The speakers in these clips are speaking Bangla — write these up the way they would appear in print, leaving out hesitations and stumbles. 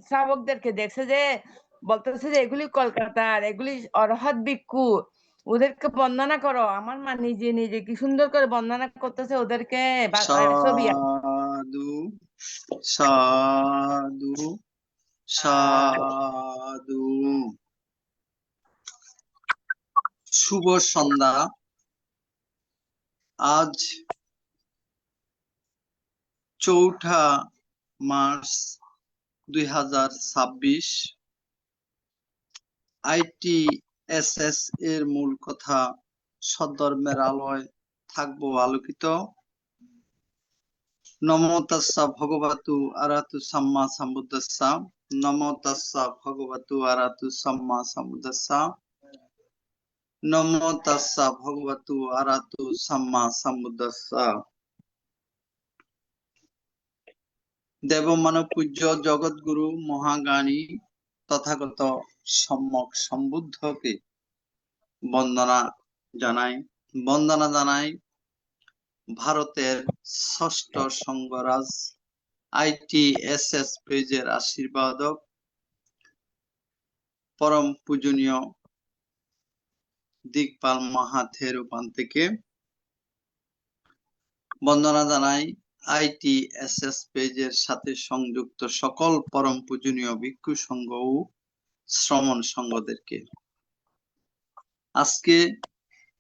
শ্রাবকদেরকে দেখছে যে বলতেছে যে এগুলি কলকাতার, এগুলি অরহৎ ভিক্ষু, ওদেরকে বন্দনা করো। আমার মা নিজে নিজে কি সুন্দর করে বন্দনা করতেছে ওদেরকে। ছবি সাধু সাধু সাধু। শুভ সন্ধ্যা। আজ 4 মার্চ 2026। ITSS এর মূল কথা, সদ্ধর্মের আলোয় থাকবো আলোকিত। নমো তাস্সা ভগবতু আরহাতু সাম্মা সম্বুদ্ধাস্সা। নমো তাস্সা ভগবতু আরহাতু সাম্মা সম্বুদ্ধাস্সা। নমো তাস্সা ভগবতু আরহাতু সাম্মা সম্বুদ্ধাস্সা। দেবমানব পূজ্য জগৎগুরু মহাজ্ঞানী তথাগত সম্যক সম্বুদ্ধকে বন্দনা জানাই। ভারতের ষষ্ঠ সংঘরাজ ITSS পেজের আশীর্বাদক পরম পূজনীয় দিকপাল মহাথেরোপান থেকে বন্দনা জানাই। ITSS পেজের সাথে সংযুক্ত সকল পরম পূজনীয় ভিক্ষু সংঘ ও শ্রমণ সংঘদেরকে। আজকে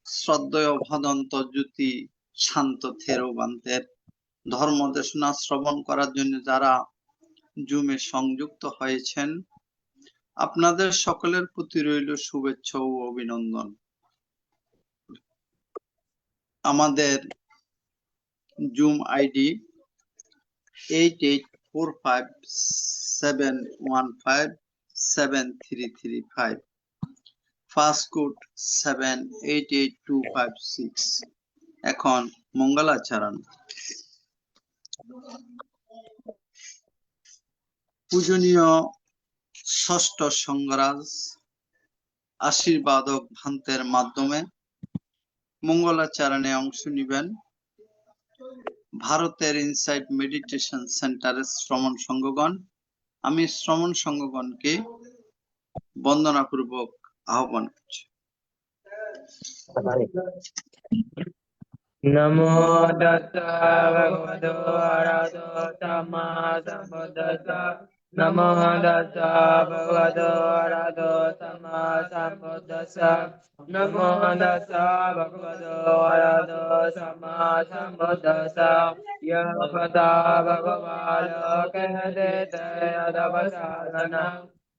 শ্রদ্ধেয় ভদন্ত জ্যোতি শান্ত থেরোবান্তের ধর্ম দেশনা শ্রবণ করার জন্য যারা জুমে সংযুক্ত হয়েছেন, আপনাদের সকলের প্রতি রইল শুভেচ্ছা ও অভিনন্দন। আমাদের জুম আইডি 884571573335, ফাস্টকোড 788256। এখন মঙ্গলাচরণ। পূজনীয় ষষ্ঠ সংঘরাজ আশীর্বাদক ভান্তের মাধ্যমে মঙ্গলাচরণে অংশ নিবেন ভারতের ইনসাইট মেডিটেশন সেন্টারের শ্রমণ সংঘগণ। আমি শ্রমণ সংঘগণকে বন্দনাপূর্বক আহ্বান করছি। নমো তাস্সা ভগবতো আরহাতো সাম্মা সম্বুদ্ধাস্সা। নমো তাস্সা ভগবতো আরহাতো সাম্মা সম্বুদ্ধাস্সা। নমো তাস্সা ভগবতো আরহাতো সাম্মা সম্বুদ্ধাস্সা। ইয়ো পতা ভগবানো কহতে তদবসাদনং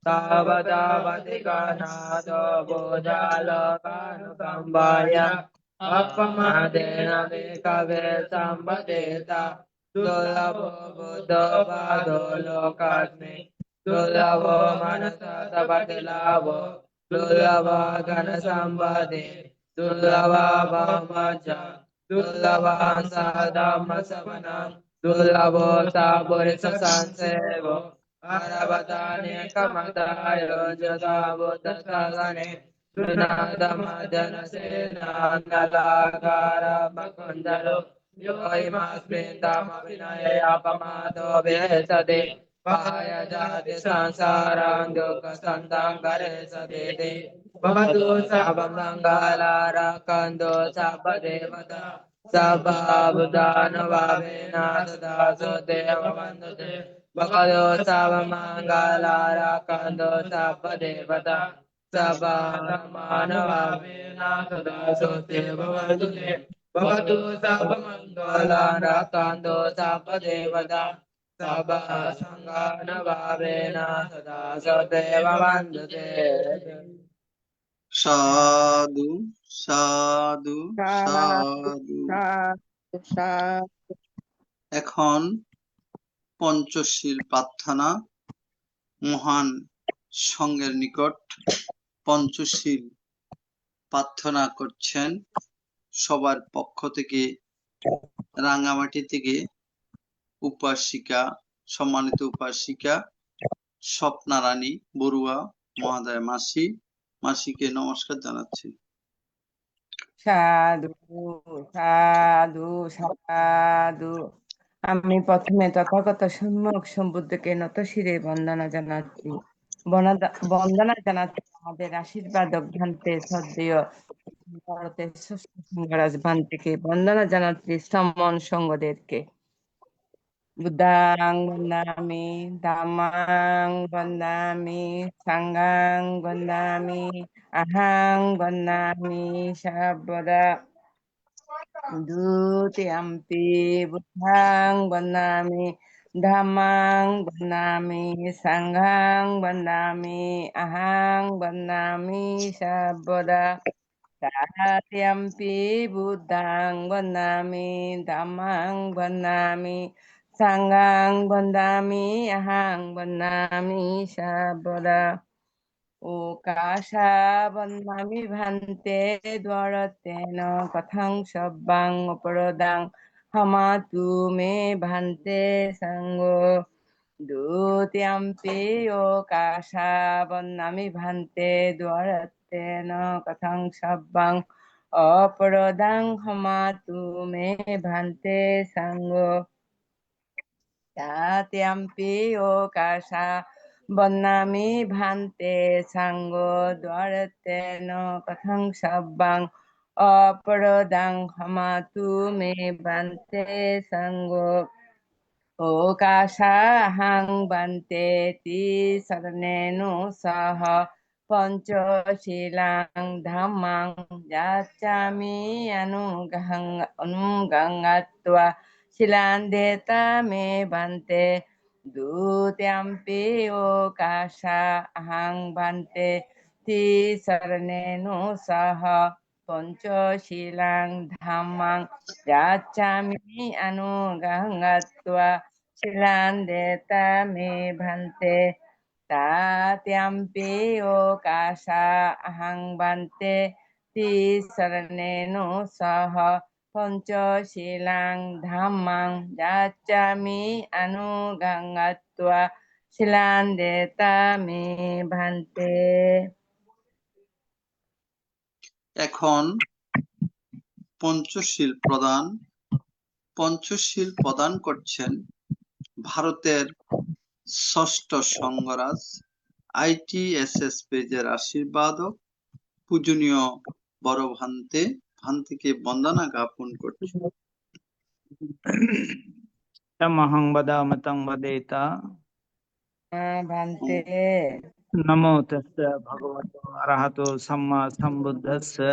তাবতা বতিকানাতো বোধালোকানুকম্পায়া अपमादेन विकवे संपदेता। दुर्लभो बुद्धो पादो लोकास्मि। दुर्लभो मनसतपतिलाभो। दुर्लभो घनसम्पदि। दुर्लभो बहुमज्ज। दुर्लभो सधम्मसवनं। दुर्लभो सपुरुषसंसेवो। अरवतानेकमतायो जता बुद्धसगणे सुनादमजनसेनानलागारा मकुन्दलो यो इमास्मिन् तमविनये अपमादो विहसति पाय जाति संसारं दुःखसन्तं करेषतीति भवतु सर्वमङ्गलारकन्दो सर्वदेवता सर्वभूतानुभावेन तदासु देववन्दते भवतु सर्वमङ्गलारकन्दो सर्वदेवता सर्वमानवावेन तदासु देववन्दते भवतु सर्वमङ्गलारकन्दो सर्वदेवता सर्वसङ्गानुभावेन तदासु देववन्दते। সাধু সাধু সাধু। এখন পঞ্চশীল প্রার্থনা। মহান সংঘের নিকট পঞ্চশীল প্রার্থনা করছেন সবার পক্ষ থেকে রাঙ্গামাটি থেকে উপাসিকা, সম্মানিত উপাসিকা স্বপ্না রানী বড়ুয়া মহাদয় মাসিকে নমস্কার জানাচ্ছি। সাধু সাধু সাধু। আমি প্রথমে তথাগত সম্যক সম্বুদ্ধকে নত শিরে বন্দনা জানাচ্ছি। বন্দনা জানাচ্ছি আমাদের আশীর্বাদ অভ্যান্তে শ্রদ্ধেয় ভারতের ষষ্ঠ সিংহরাজ ভান্তিকে বন্দনা জানাচ্ছি সমন সঙ্গদেরকে। বুদ্ধাং বন্দামি, ধাম্মাং বন্দামি, সাঙ্ঘাং বন্দামি, আহাং বন্দামি সর্বদা। Dutiyampi buddhang bandami, dhammang bandami, sanghang bandami, ahang bandami sabboda. Tatyampi buddhang bandami, dhammang bandami, sanghang bandami, ahang bandami sabboda. Ukasha bandami bhante dwaratena kathang sabbang uparodang hamatu me bhante sango dutiyampi okasha bandami bhante dwaratena kathang sabbang uparodang hamatu me bhante sango Tatyampi okasha bannami bhante sango dwaratena kathang sabbang aparodang hamatu me bhante sango okashahang bhante ti saranenu saha panchasilang dhammang yachami anugangatva silandeta me bhante dutiyampi okashahang bhante ti saranenu saha panchasilang dhammang yachami anugangatva Silandeta me bhante tatyampi okasha ahang bhante ti saranenu saha pancha silang dhammang yachami anugangatva silandeta me bhante. এখন পঞ্চশীল প্রদান করছেন ভারতের ষষ্ঠ সঙ্গরাজ ITSS পেজের আশীর্বাদক পূজনীয় বড় ভান্তিকে বন্দনা জ্ঞাপন করছি। Tamahang badamatang badeta. Bhante. Namo tassa bhagavato arahato samma sambuddhassa.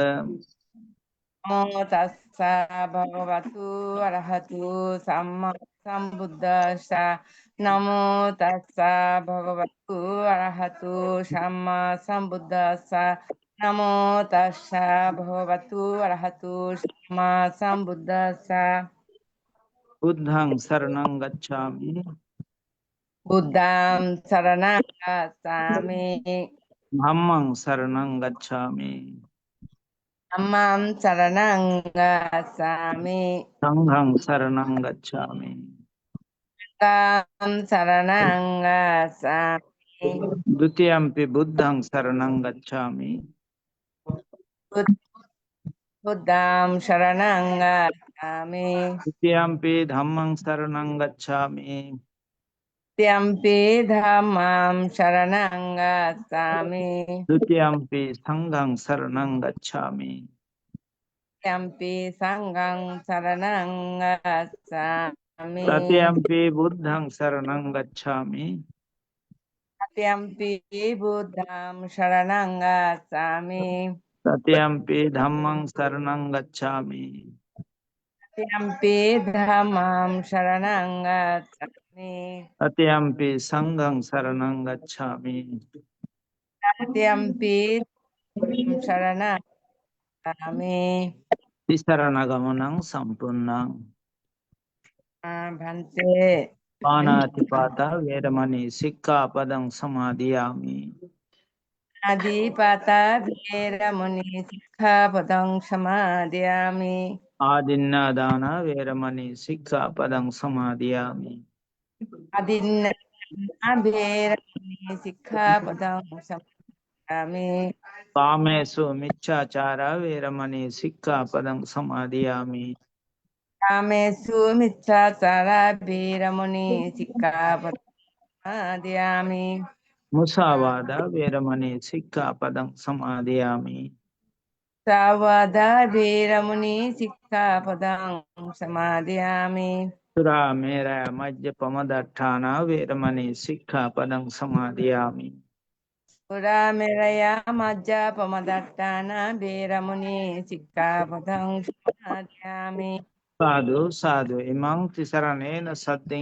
Namo tassa bhagavatu arahatu samma sambuddhassa. Namo tassa bhagavatu arahatu samma sambuddhassa. Namo tassa bhagavatu arahatu samma sambuddhassa. Buddhang saranang gacchami. Buddham saranang gacchami. Dhammang saranang gacchami. Dhammam saranang gacchami. Sanghang saranang gacchami. Tam saranang gacchami. Dutiyampi buddhang saranang gacchami. Buddham saranang gacchami. Dutiyampi dhammang saranang gacchami. Tyampi dhammam saranang gacchami. Dutiyampi sanghang saranang gacchami. Tyampi sanghang saranang gacchami. Tatiyampi buddhang saranang gacchami. Tyampi buddham saranang gacchami. Tatiyampi dhammang saranang gacchami. Tyampi dhammam saranang gacchami. Tatiyampi sanghang saranang gacchami. Tyampi saranang gacchami. Tisaranaгаmanang sampurnang. Bhante. Panatipata vedamani sikkapadang samadhiyami. Adipata veramani sikkhapadang samadhiyami. Adinnadana vedamani sikkapadang samadhiyami. Adinna veramani sikkhapadang samadhiyami. Kamesu miccachara vedamani sikkapadang samadhiyami. কামেষু মিচ্ছাচারা Birmani শিক্ষাপদামি Musavada Veramani Sikkhapadam Samadhiyami. Sawada Birmani শিক্ষাপদং সমাদিয়ামি Sura Mera Majjapamadatthana Veramani Sikkhapadam Samadhiyami. পুরা মেরায়া মজ্জা পমদাত্তানা Birmani শিক্ষাপদং সমাদিয়ামি Sadhu Sadhu Imang Tisaranena Saddhi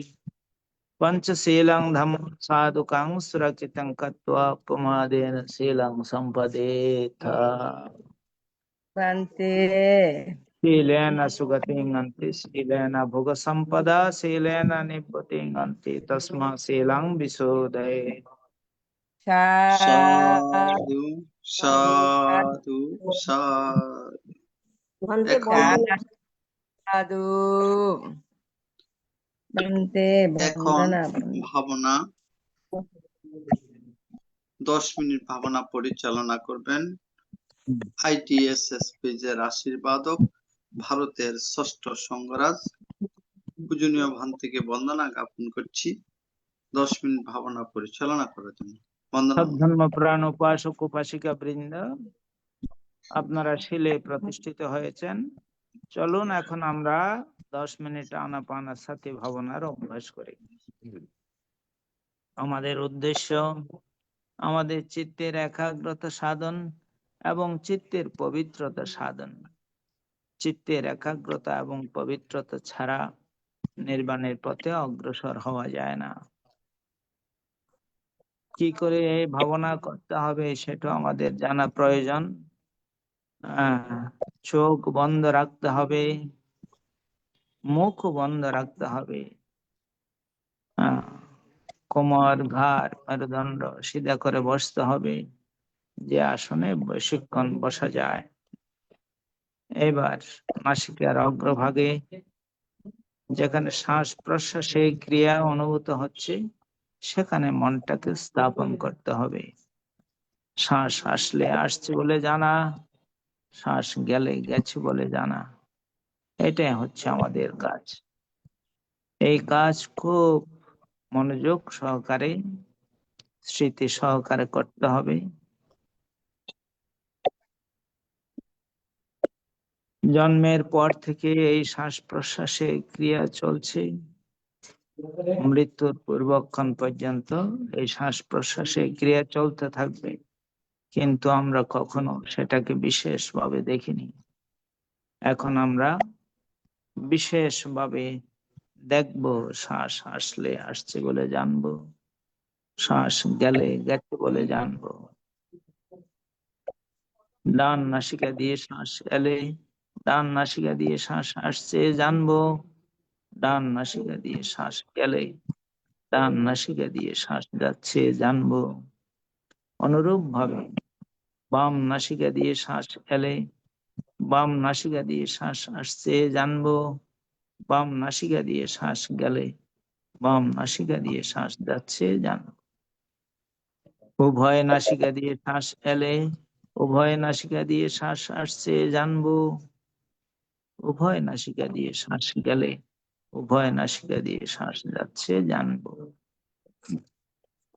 Panchaselang Dhammam Sadhukang Surachitam Kattva Pamadena Selang Sampadetha. Bante Silena Sugatinganti Silena Bhoga Sampada Silena Nibbatinganti Tasma Selang Visodhaye. সাধু সাধু সাধু এখন সাধু বন্দে এখন বন্দনা ভাবনা 10 মিনিট ভাবনা পরিচালনা করবেন ITSS পেজের আশীর্বাদক ভারতের ষষ্ঠ সংঘরাজ পূজনীয় ভান থেকে বন্দনা জ্ঞাপন করছি 10 মিনিট ভাবনা পরিচালনা করার জন্য বন্দনা সদ্ধর্ম প্রাণ উপাসক উপাসিকা বৃন্দ আপনারা শিলে প্রতিষ্ঠিত হয়েছেন চলুন এখন আমরা 10 মিনিট আনাপানার সাথে ভাবনার অভ্যাস করি আমাদের উদ্দেশ্য আমাদের চিত্তের একাগ্রতা সাধন এবং চিত্তের পবিত্রতা সাধন চিত্তের একাগ্রতা এবং পবিত্রতা ছাড়া নির্বাণের পথে অগ্রসর হওয়া যায় না কি করে এই ভাবনা করতে হবে সেটা আমাদের জানা প্রয়োজন চোখ বন্ধ রাখতে হবে মুখ বন্ধ রাখতে হবে কোমর ঘাড় মেরুদণ্ড সিধা করে বসতে হবে যে আসনে বেশিক্ষণ বসা যায় এবার নাসিকার অগ্রভাগে যেখানে শ্বাস প্রশ্বাসের ক্রিয়া অনুভূত হচ্ছে সেখানে মনটাকে স্থাপন করতে হবে শ্বাস আসলে আসছে বলে জানা শ্বাস গেলে গেছে বলে জানা এটাই হচ্ছে আমাদের কাজ এই কাজ খুব মনোযোগ সহকারে স্মৃতি সহকারে করতে হবে জন্মের পর থেকে এই শ্বাস প্রশ্বাসের ক্রিয়া চলছে মৃত্যুর পূর্বক্ষণ পর্যন্ত এই শ্বাস প্রশ্বাসের ক্রিয়া চলতে থাকবে কিন্তু আমরা কখনো সেটাকে বিশেষভাবে দেখিনি এখন আমরা বিশেষভাবে দেখব শ্বাস আসলে আসছে বলে জানবো শ্বাস গেলে গেছে বলে জানবো ডান নাসিকা দিয়ে শ্বাস এলে ডান নাসিকা দিয়ে শ্বাস আসছে জানবো ডান নাসিকা দিয়ে শ্বাস গেলে ডান নাসিকা দিয়ে শ্বাস যাচ্ছে জানবো অনুরূপ ভাবে বাম নাসিকা দিয়ে শ্বাস এলে বাম নাসিকা দিয়ে শ্বাস আসছে জানবো বাম নাসিকা দিয়ে শ্বাস গেলে বাম নাসিকা দিয়ে শ্বাস যাচ্ছে জানবো উভয় নাসিকা দিয়ে শ্বাস এলে উভয় নাসিকা দিয়ে শ্বাস আসছে জানবো উভয় নাসিকা দিয়ে শ্বাস গেলে উভয় নাসিকা দিয়ে শ্বাস যাচ্ছে জানবো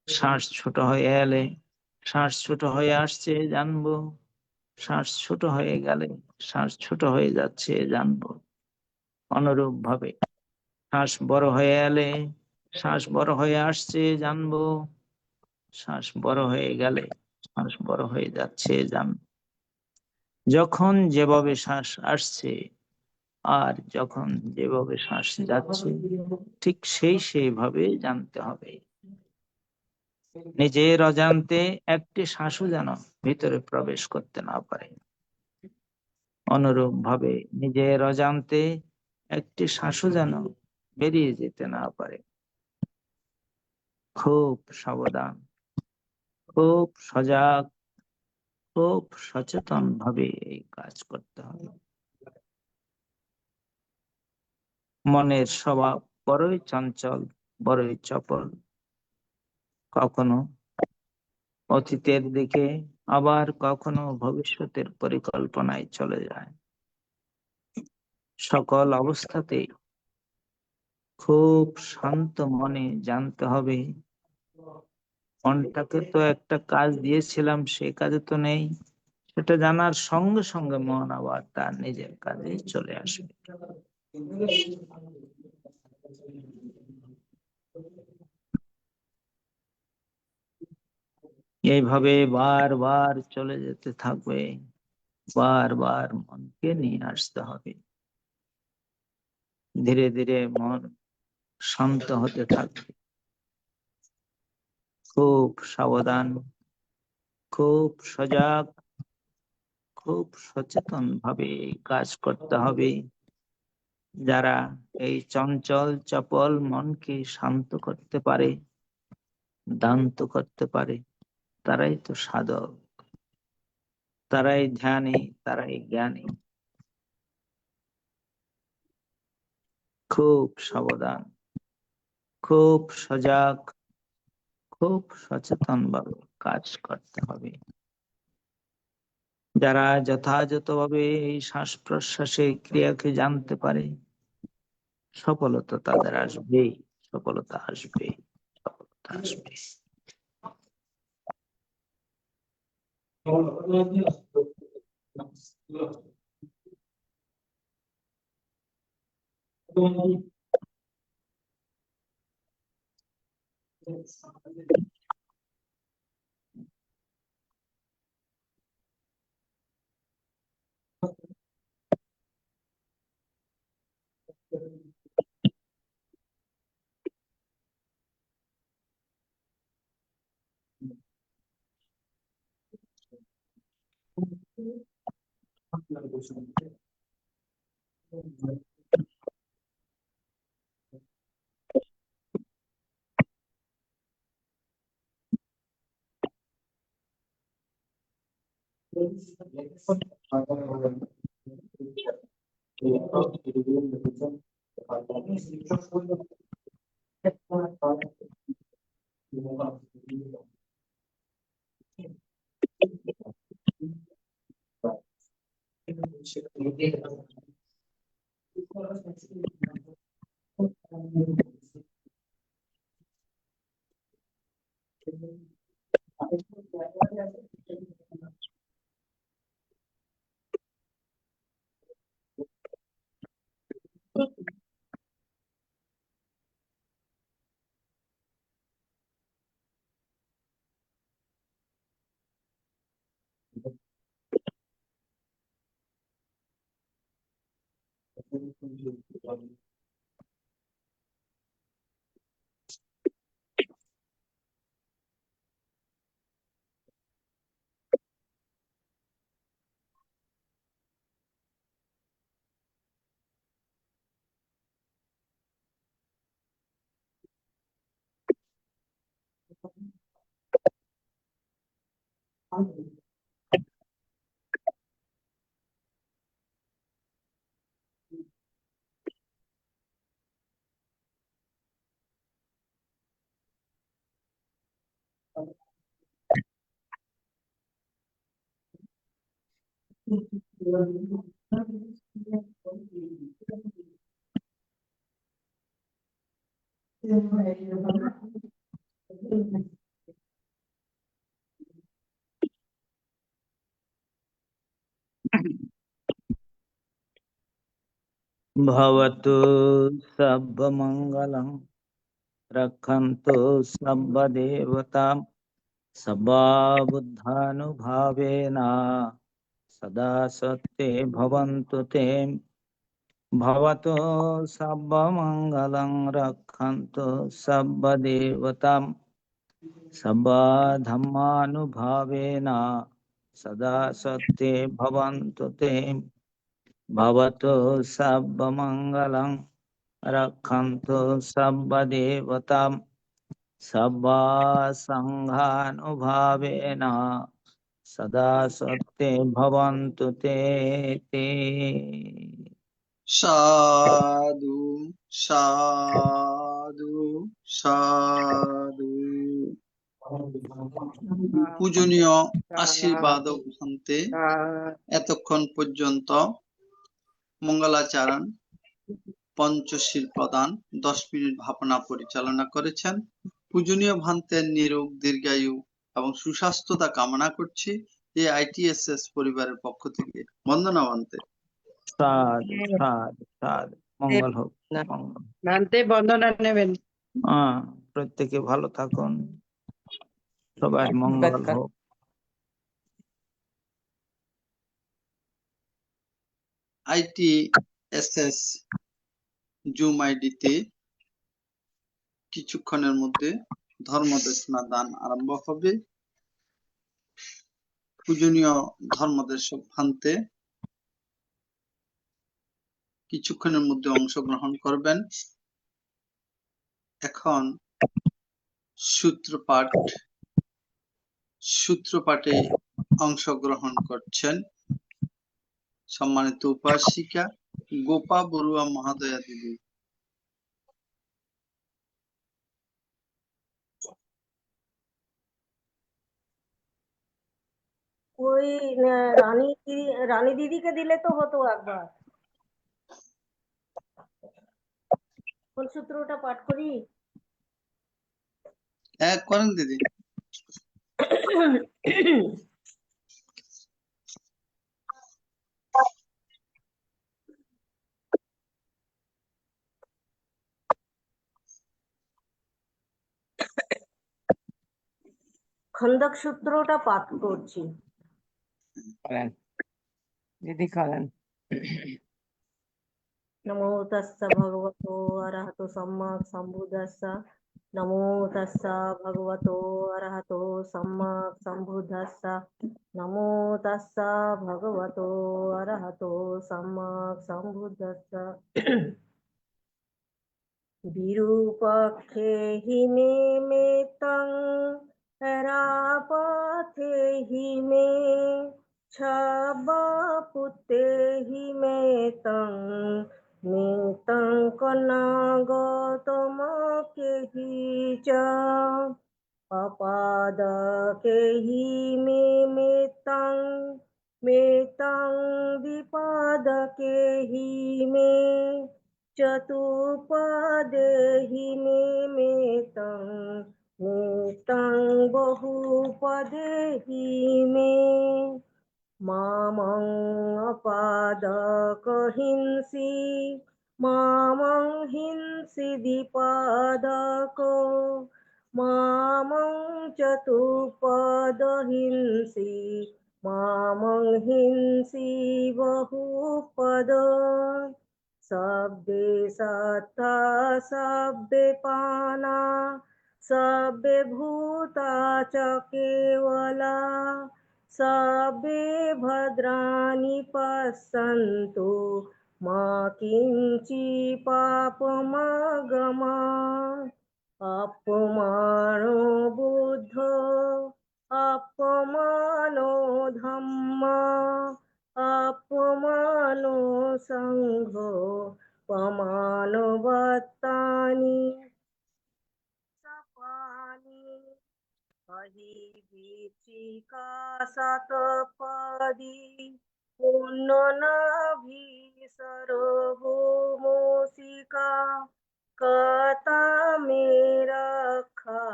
শ্বাস ছোট হয়ে এলে শ্বাস ছোট হয়ে আসছে জানবো শ্বাস ছোট হয়ে গেলে শ্বাস ছোট হয়ে যাচ্ছে জানবো অনুরূপ ভাবে শ্বাস বড় হয়ে এলে শ্বাস বড় হয়ে আসছে জানবো শ্বাস বড় হয়ে গেলে শ্বাস বড় হয়ে যাচ্ছে জানবো যখন যেভাবে শ্বাস আসছে আর যখন যেভাবে শ্বাস যাচ্ছে ঠিক সেইভাবে জানতে হবে নিজের অজান্তে একটি শ্বাসও যেন ভিতরে প্রবেশ করতে না পারে অনুরূপ ভাবে নিজের অজান্তে একটি শ্বাসও যেন বেরিয়ে যেতে না পারে খুব সাবধান খুব সজাগ খুব সচেতন ভাবে এই কাজ করতে হবে মনের স্বভাব বড়ই চঞ্চল বড়ই চপল কখনো অতীতের দিকে আবার কখনো ভবিষ্যতের পরিকল্পনায় চলে যায় সকল অবস্থাতে খুব শান্ত মনে জানতে হবে মনটাকে তো একটা কাজ দিয়েছিলাম, সে কাজে তো নেই। সেটা জানার সঙ্গে সঙ্গে মন আবার তার নিজের কাজে চলে আসবে। এইভাবে বারবার চলে যেতে থাকবে, বারবার মনকে নিয়ে আসতে হবে। ধীরে ধীরে মন শান্ত হতে থাকবে। খুব সাবধান, খুব সজাগ, খুব সচেতন ভাবে কাজ করতে হবে। যারা এই চঞ্চল চপল মনকে শান্ত করতে পারে, দান্ত করতে পারে, তারাই তো সাধক, তারাই ধ্যানী, তারাই জ্ঞানী। খুব সাবধান, খুব সজাগ, খুব সচেতন ভাবে কাজ করতে হবে। যারা যথাযথভাবে এই শ্বাস প্রশ্বাসের ক্রিয়াকে জানতে পারে, সফলতা তাদের আসবেই, সফলতা আসবে, সফলতা আসবে। भवतु सर्वमङ्गलं रक्षन्तु सर्वदेवतां सदा बुद्धानुभावेन सदा सत्ये भवन्तु ते। भवतु सर्वमङ्गलं रक्षन्तु सर्वदेवतां सदा धर्मानुभावेन सदा सत्ये भवन्तु ते। भवतु सर्वमङ्गलं रक्षन्तु सर्वदेवतां सदा सङ्घानुभावेन सदा सत्ये भवन्तु ते। সাধু সাধু সাধু। পূজনীয় আশীর্বাদক ভান্তে, এতক্ষণ পর্যন্ত মঙ্গলাচরণ পঞ্চশীল প্রদান 10 মিনিট ভাবনা পরিচালনা করেছেন। পূজনীয় ভান্তের নিরোগ দীর্ঘায়ু এবং সুস্বাস্থ্যতা কামনা করছি এই ITSS পরিবারের পক্ষ থেকে। বন্দনা ভান্তে। সাধু সাধু সাধু, মঙ্গল হোক, মঙ্গল। ভান্তে বন্দনা নেবেন। প্রত্যেকে ভালো থাকুন, সবার মঙ্গল হোক। ITSS জুম আইডিতে কিছুক্ষণের মধ্যে ধর্মদেশনা দান আরম্ভ হবে। পূজনীয় ধর্মদেশক ভান্তে কিছুক্ষণের মধ্যে অংশগ্রহণ করবেন। এখন সূত্রপাঠে অংশগ্রহণ করছেন সম্মানিত উপাসিকা গোপা বড়ুয়া মহাদয়া দিদি। ওই রানী দিদিকে দিলে তো হতো একবার। কোন সূত্রটা পাঠ করি? করেন দিদি। খন্দক সূত্রটা পাঠ করছি। দিদি করেন। নমো তস্য ভগবতো অরহতো সম্যক সম্বুদ্ধস্য। নমো তস্য ভগবতো অরহতো সম্যক সম্বুদ্ধস্য। নমো তস্য ভগবতো অরহতো সম্যক সম্বুদ্ধস্য। বিরূপক্ষে হি মে মেতং রাপথে হি মে ছবপুতে হি মেতং মেতং কনাগতমকে হি চ অপাদকে হি মে মেতং মেতং বিপাদকে হি মে চতুপদে হি মে মেতং মেতং বহুপদে হি মে মামং অপাদক হিংসি মামং হিংসি দ্বিপাদক মামং চতুপদ হিংসি মামং হিংসি বহুপদ। সব্বে সত্তা সব্বে পানা সব্বে ভূতা চ কেবলা সব্বে ভদ্রাণি পশ্যন্তু মা কিঞ্চি পাপমাগমাৎ। অপমানো বুদ্ধ অপমানো ধম্মা অপমানো সংঘ পমানো বত্তানি সপানি অহি বিচিকা শতপদি পুণ্যনাভি সর্বভৌমোষিকা কতা মে রক্ষা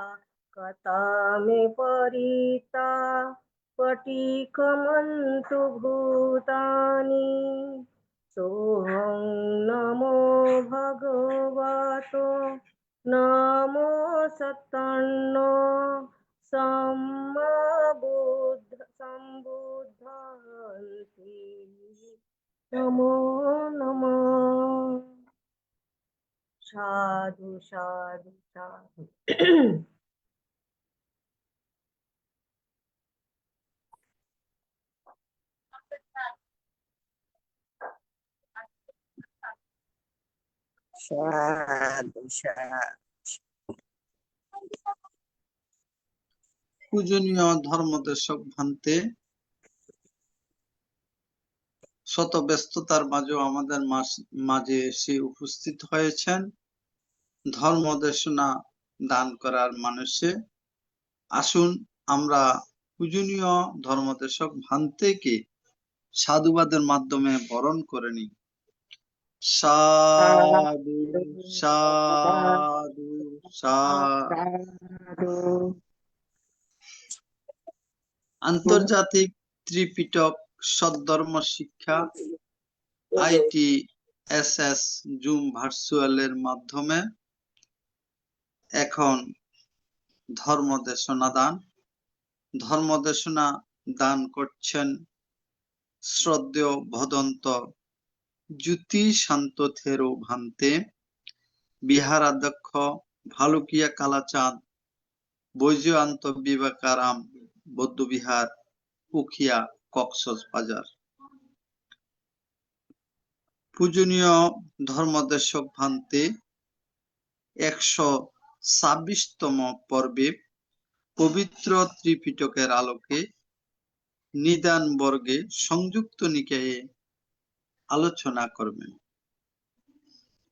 কতা মে পরিতা পটিকমন্তু ভূতানি। সোহং নমো ভগবতো নমো সত্তন্ন সম্বুদ্ধন্তি। নমো নমঃ। সাধু সাধু সাধু। সাধু সাধু। পূজনীয় ধর্মদেশক ভান্তে শত ব্যস্ততার মাঝেও আমাদের মাঝে এসে উপস্থিত হয়েছেন ধর্মদেশনা দান করার মানুষে। আসুন আমরা পূজনীয় ধর্মদেশক ভান্তেকে সাধুবাদের মাধ্যমে বরণ করে নিই। সাধু সাধু সাধু। আন্তর্জাতিক ত্রিপিটক সদ্ধর্ম শিক্ষা ITSS জুম ভার্চুয়ালের মাধ্যমে এখন ধর্মদেশনা দান করছেন শ্রদ্ধেয় ভদন্ত জ্যোতি শান্ত থেরো ভান্তে, বিহারাধ্যক্ষ ভালুকিয়া কালাচাঁদ বৈজয়ন্ত বিবেকারাম বৌদ্ধবিহার, উখিয়া, কক্সবাজার। পূজনীয় ধর্মদেশক ভান্তে 126তম পর্বে পবিত্র ত্রিপিটকের আলোকে নিদান বর্গে সংযুক্ত নিকায়ে আলোচনা করবেন।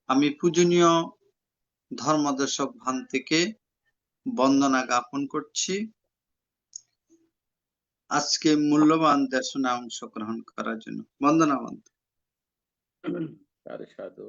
আমি পূজনীয় ধর্মদেশক ভান্তেকে বন্দনা জ্ঞাপন করছি আজকে মূল্যবান দেশনায় অংশগ্রহণ করার জন্য। বন্দনা ভান্তে। সাধু সাধু।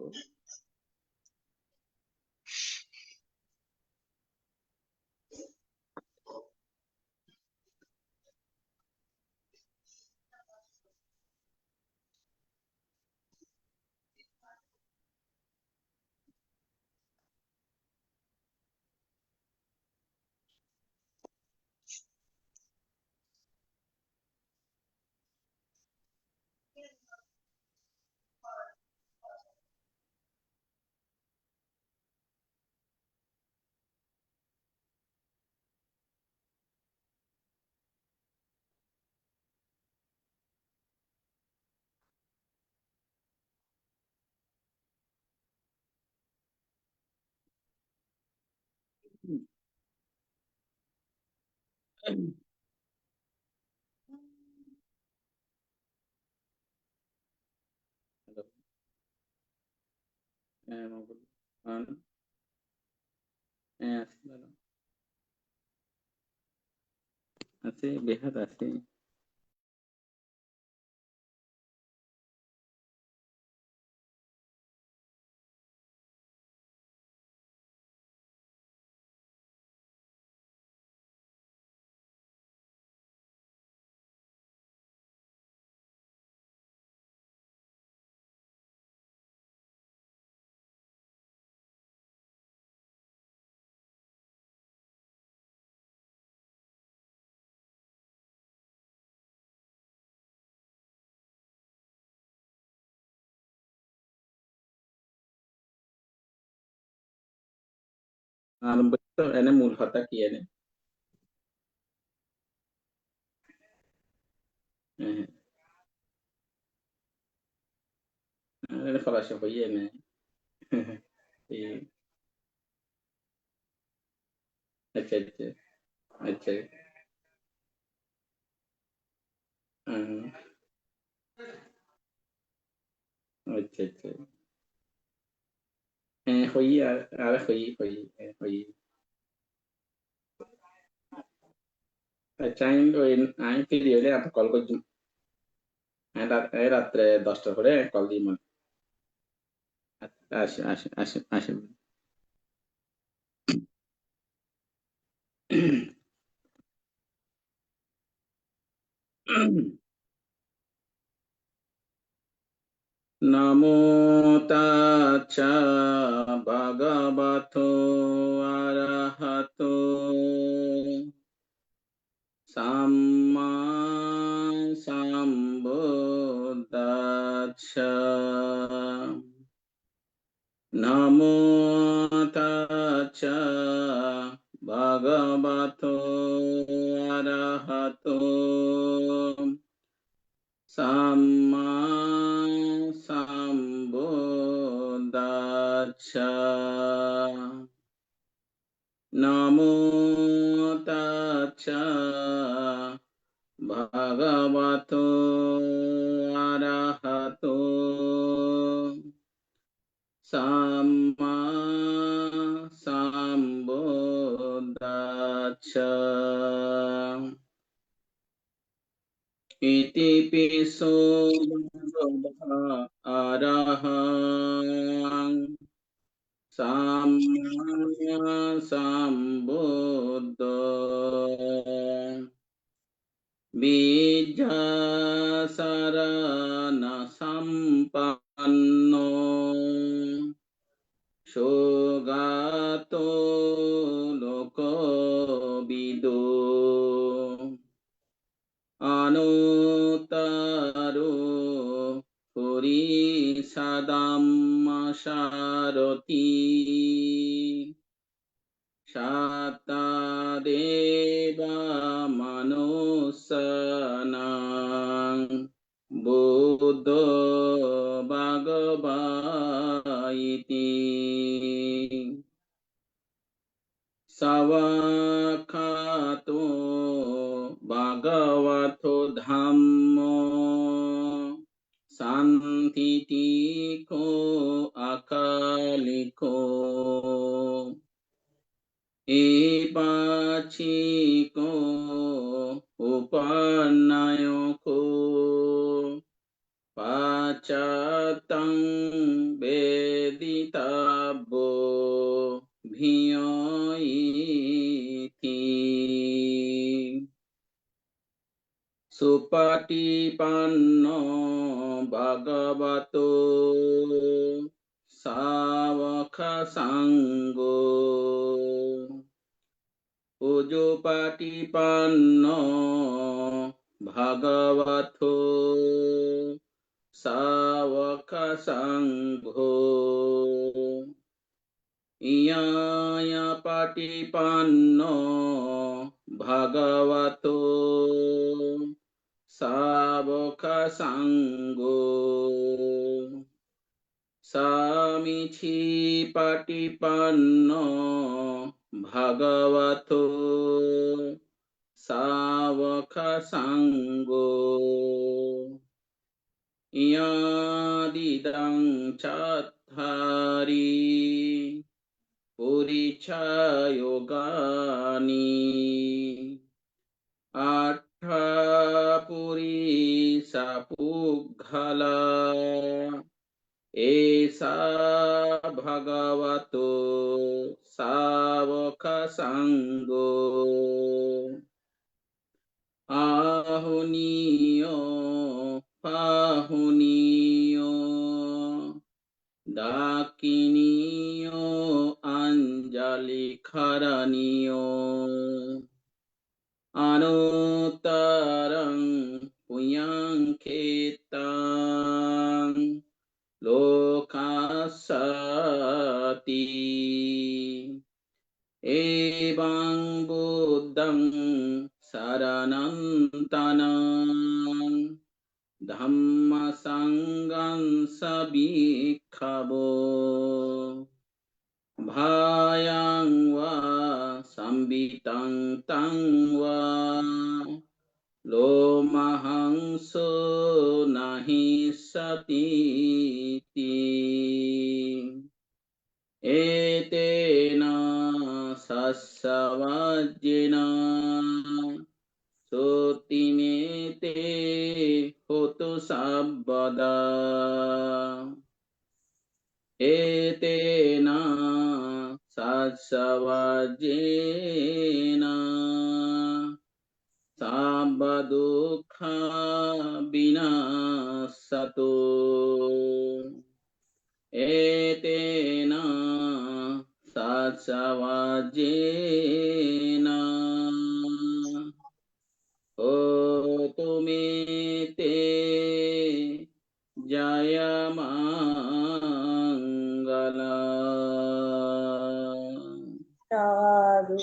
আছে বিহার আছে। আর এনে মূল কথা কি এনে? এনে ফলাশা হই এনে। আচ্ছা আচ্ছা আচ্ছা। আচ্ছা আচ্ছা। হই আর হই হই হই। আচ্ছা আমি ফিরি হলে আপনার কল করছি। রাত্রে 10টা করে কল দিই মনে। আসে আসে আসে আসে। নমো তাচ্ছা ভগবতো আরহাতো সাম্মা সম্বুদ্ধাচ্ছা। নমো তাচ্ছা ভগবতো আরহাতো সাম্মা সম্বুদ্ধাচ্ছা। নমো তাচ্ছা ভগবতো আরহাতো সাম্মা সম্বুদ্ধাচ্ছা। ইতি পিসো ভগবা আরহাং সাম্মা সাম্বুদ্ধ বিদ্যাসারণ সম্পন্ন সুগাতো লোকবিদো অনুত্তরো পুরিষাদাম্মাসারথি সাত্তাদেবা মনুষ্যানাং বুদ্ধ ভগবা ইতি সবাখ্যাতো ভগবতো ধাম্মো শান্তিতিকো অকালিকো এপাচিকো উপানায়কো পাচাতং বেদিতব্যো ভিয়ইতি সুপটিপন্ন ভগবতো শাবক সঙ্গো উজুপটিপন্ন ভগবতো শাবক সঙ্ঘো ইয়পটিপন্ন ভগবতো শাবক সঙ্গো সামিছি পটিপন্ন ভগবতো শাবক সঙ্গো ইয়াদিদং চাত্তারি পরিচ্ছায়োগানি পুরিষা পুঘ্ঘলা এষা ভগবতো শাবক সঙ্গো আহুনীয় পাহুনীয় দাকিনীয় অঞ্জলি খরণীয় অনুত্তরং পুণ্যক্ষেত্রং লোকাসতি এবং বুদ্ধং শরণং তনং ধম্ম সংগং সবিক্ষবো ভায়ং ওয়া সম্বিতং তং ওয়া লোমহংসো নাহি সতীতি এতেন সস্যবাজ্যেন সতিমেতে হতো সর্বদা এতেন সস্যবাজ্যেন সর্বদুঃখা বিনাশতো এতেন সস্যবাজ্যেন হোতুমেতে জয়মঙ্গলম। সাধু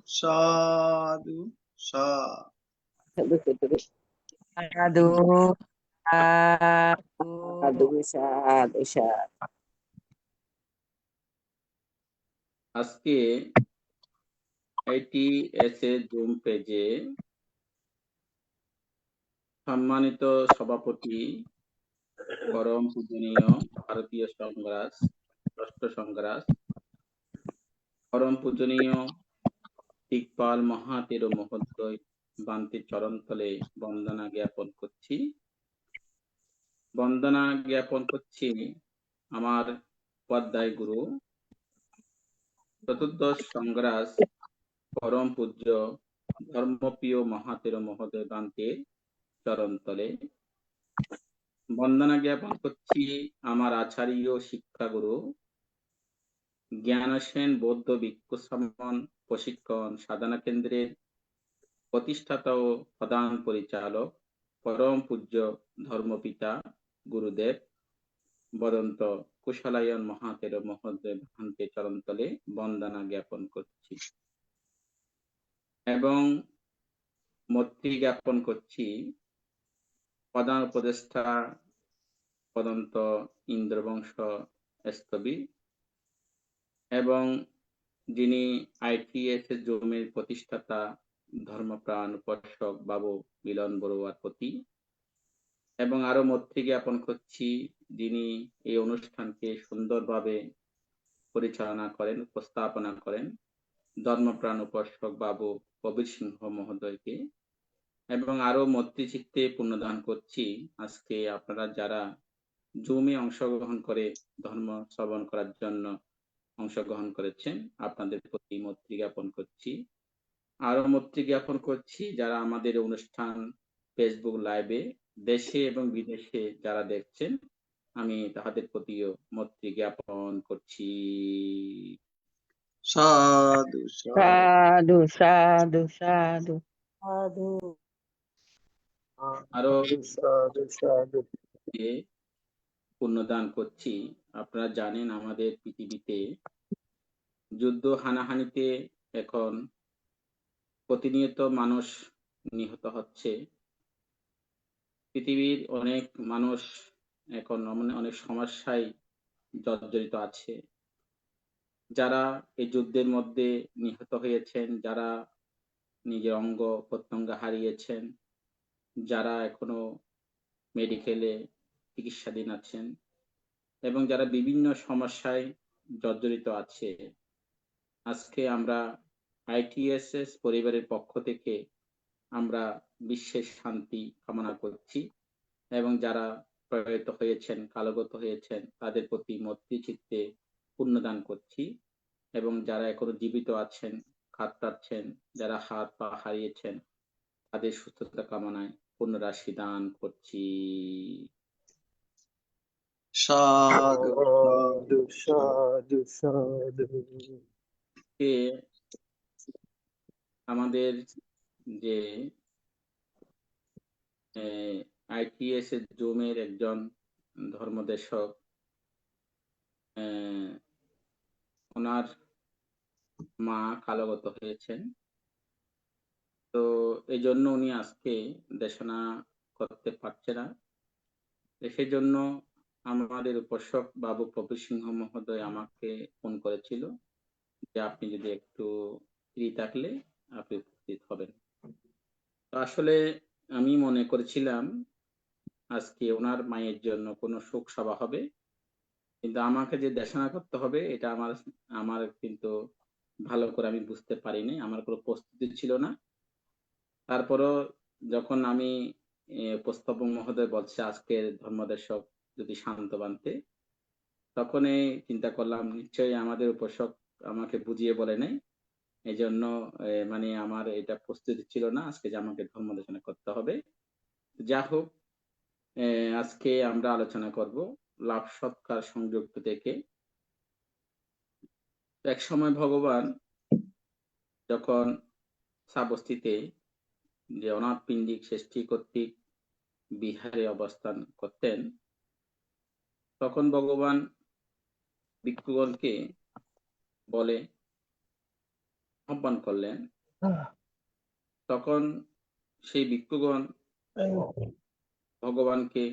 সাধু সাধু সাধু। সাধু সাধু সাধু সাধু। আজকে ITS জুম পেজে সম্মানিত সভাপতি পরম পূজনীয় ভারতীয় সংঘরাজ ষষ্ঠ সংঘরাজ পরম পূজনীয় ইকবাল মহাতেরো মহোদয় বান্তির চরণতলে বন্দনা জ্ঞাপন করছি। বন্দনা জ্ঞাপন করছি আমার উপাধ্যায় গুরু চতুর্দশ সংগ্রাস পরম পূজ্য ধর্মপ্রিয় মহাতের মহোদয় বান্তির চরণতলে। বন্দনা জ্ঞাপন করছি আমার আচার্য শিক্ষাগুরু জ্ঞানসেন বৌদ্ধ ভিক্ষু শ্রমণ প্রশিক্ষণ সাধনা কেন্দ্রের প্রতিষ্ঠাতা ও প্রধান পরিচালক পরম পূজ্য ধর্মপিতা গুরুদেব বদন্ত কুশলায়ন মহাতের মহোদয় ভান্তে চরণতলে বন্দনা জ্ঞাপন করছি এবং মৈত্রী জ্ঞাপন করছি প্রধান উপদেষ্টা পদন্ত ইন্দ্রবংশ স্তবী এবং যিনি ITS জমির প্রতিষ্ঠাতা ধর্মপ্রাণ উপাসক বাবু মিলন বড়ুয়ার প্রতি এবং আরো মৈত্রী জ্ঞাপন করছি যিনি এই অনুষ্ঠানকে সুন্দরভাবে পরিচালনা করেন উপস্থাপনা করেন ধর্মপ্রাণ উপাসক বাবু কবির সিংহ মহোদয়কে এবং আরো মৈত্রী চিত্তে পুণ্যদান করছি আজকে আপনারা যারা জুমে অংশগ্রহণ করে ধর্ম শ্রবণ করার জন্য অংশগ্রহণ করেছেন আপনাদের প্রতি মৈত্রী জ্ঞাপন করছি। আরো মৈত্রী জ্ঞাপন করছি যারা আমাদের অনুষ্ঠান ফেসবুক লাইভে দেশে এবং বিদেশে যারা দেখছেন আমি তাদের প্রতিও মৈত্রী জ্ঞাপন করছি। সাধু সাধু সাধু সাধু সাধু। আরো সাধু সাধু পুণ্যদান করছি। আপনারা জানেন আমাদের পৃথিবীতে যুদ্ধ হানাহানিতে এখন প্রতিনিয়ত মানুষ নিহত হচ্ছে। পৃথিবীর অনেক মানুষ এখন অনেক সমস্যায় জর্জরিত আছে। যারা এই যুদ্ধের মধ্যে নিহত হয়েছেন, যারা নিজের অঙ্গ প্রত্যঙ্গ হারিয়েছেন, যারা এখনো মেডিকেলে চিকিৎসাধীন আছেন এবং যারা বিভিন্ন সমস্যায় জর্জরিত আছে, আজকে আমরা ITSS পরিবারের পক্ষ থেকে আমরা বিশ্বের শান্তি কামনা করছি এবং যারা প্রয়াত হয়েছেন কালগত হয়েছেন তাদের প্রতি মৈত্রী চিত্তে পুণ্যদান করছি এবং যারা এখনো জীবিত আছেন কাতরাচ্ছেন, যারা হাত পা হারিয়েছেন তাদের সুস্থতা কামনায় পুণ্যরাশি দান করছি। সাধু সাধু সাধু সাধু আমাদের যে ITS জুমের একজন ধর্মদেশক ওনার মা কালগত হয়েছেন, তো এই জন্য উনি আজকে দেশনা করতে পারছে না। সেই জন্য আমাদের উপাসক বাবু কবির সিংহ মহোদয় আমাকে ফোন করেছিল যে আপনি যদি একটু ফ্রি থাকলে আপনি উপস্থিত হবেন। তো আসলে আমি মনে করেছিলাম আজকে ওনার মায়ের জন্য কোনো শোক সভা হবে, কিন্তু আমাকে যে দেশনা করতে হবে এটা আমার কিন্তু ভালো করে আমি বুঝতে পারিনি, আমার কোনো প্রস্তুতি ছিল না। তারপরও যখন আমি উপস্থাপক মহোদয় বলছে আজকের ধর্মদেশক যদি শান্ত বানতে, তখনই চিন্তা করলাম নিশ্চয়ই আমাদের উপাসক আমাকে বুঝিয়ে বলে নাই, এই জন্য মানে আমার এটা প্রস্তুতি ছিল না আজকে যে আমাকে ধর্মদেশনা করতে হবে। যা হোক, আজকে আমরা আলোচনা করব লাভ সৎকার সংযুক্ত থেকে। এক সময় ভগবান যখন সাবস্তিতে যে অনাথ পিণ্ডিক সৃষ্টি কর্তৃক বিহারে অবস্থান করতেন, তখন ভগবান ভিক্ষুগণকে বলে আহ্বান করলেন। তখন সেই ভিক্ষুগণ ভগবানকে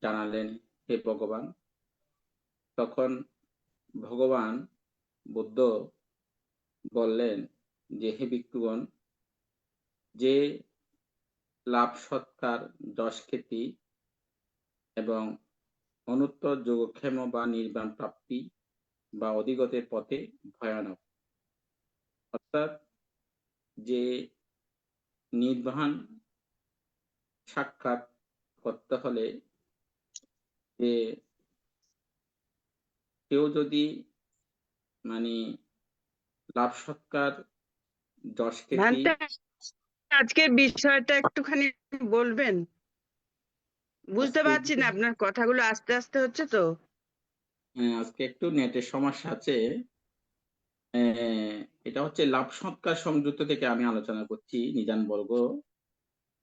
জানালেন, হে ভগবান। তখন ভগবান বুদ্ধ বললেন যে হে ভিক্ষুগণ, যে লাভ সৎকার যশ খ্যাতি এবং অনুত্তর যোগক্ষেম বা নির্বাণ প্রাপ্তি বা অধিগতের পথে ভয়ানক, অর্থাৎ যে নির্বাণ সাক্ষাৎ করতে হলে যে কেউ যদি মানে লাভ সৎকার যশ খ্যাতি ভান্তে আজকে বিষয়টা একটুখানি বলবেন? বুঝতে আজকে পারছি না, আপনার কথাগুলো আস্তে আস্তে হচ্ছে তো। আজকে একটু নেটের সমস্যা আছে। এটা হচ্ছে লাভ সৎকার সংযুক্ত থেকে আমি আলোচনা করছি, নিজান বর্গ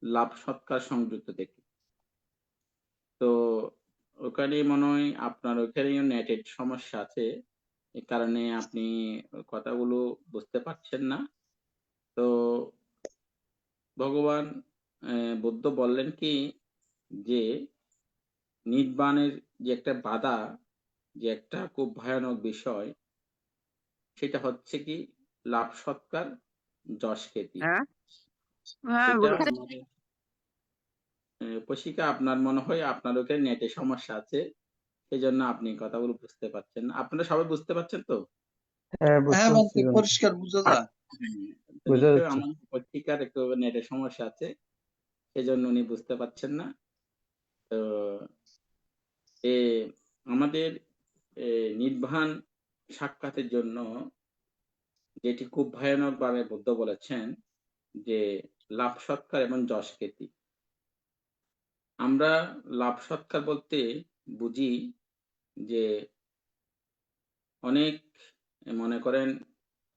লাভ সৎকার সংযুক্ত থেকে। তো ওখানে মনে হয় আপনার ওখানেও নেটের সমস্যা আছে, এই কারণে আপনি কথাগুলো বুঝতে পারছেন না। তো ভগবান বুদ্ধ বললেন কি যে নির্বাণের যে একটা বাধা, যে একটা খুব ভয়ানক বিষয়, সেটা হচ্ছে কি লাভ সৎকার যশ খ্যাতি। হ্যাঁ হ্যাঁ এটা বলুন। আমাদের পশিকা, আপনার মনে হয় আপনার ওখানে নেটে সমস্যা আছে, সেই জন্য আপনি কথাগুলো বুঝতে পারছেন না। আপনারা সবাই বুঝতে পারছেন তো? হ্যাঁ, বুঝতে হ্যাঁ পারছি। ভান্তে, পরিষ্কার বোঝা যায়। তো বোঝা নিশ্চয়ই যাচ্ছে। আমার পত্রিকার একটু নেটের সমস্যা আছে, সেই জন্য উনি বুঝতে পারছেন না। তো এ আমাদের নির্বাণ সাক্ষাতের জন্য যেটি খুব ভয়ানক ভাবে বুদ্ধ বলেছেন যে লাভ সৎকার এবং যশ খ্যাতি। আমরা লাভ সৎকার বলতে বুঝি যে অনেক, মনে করেন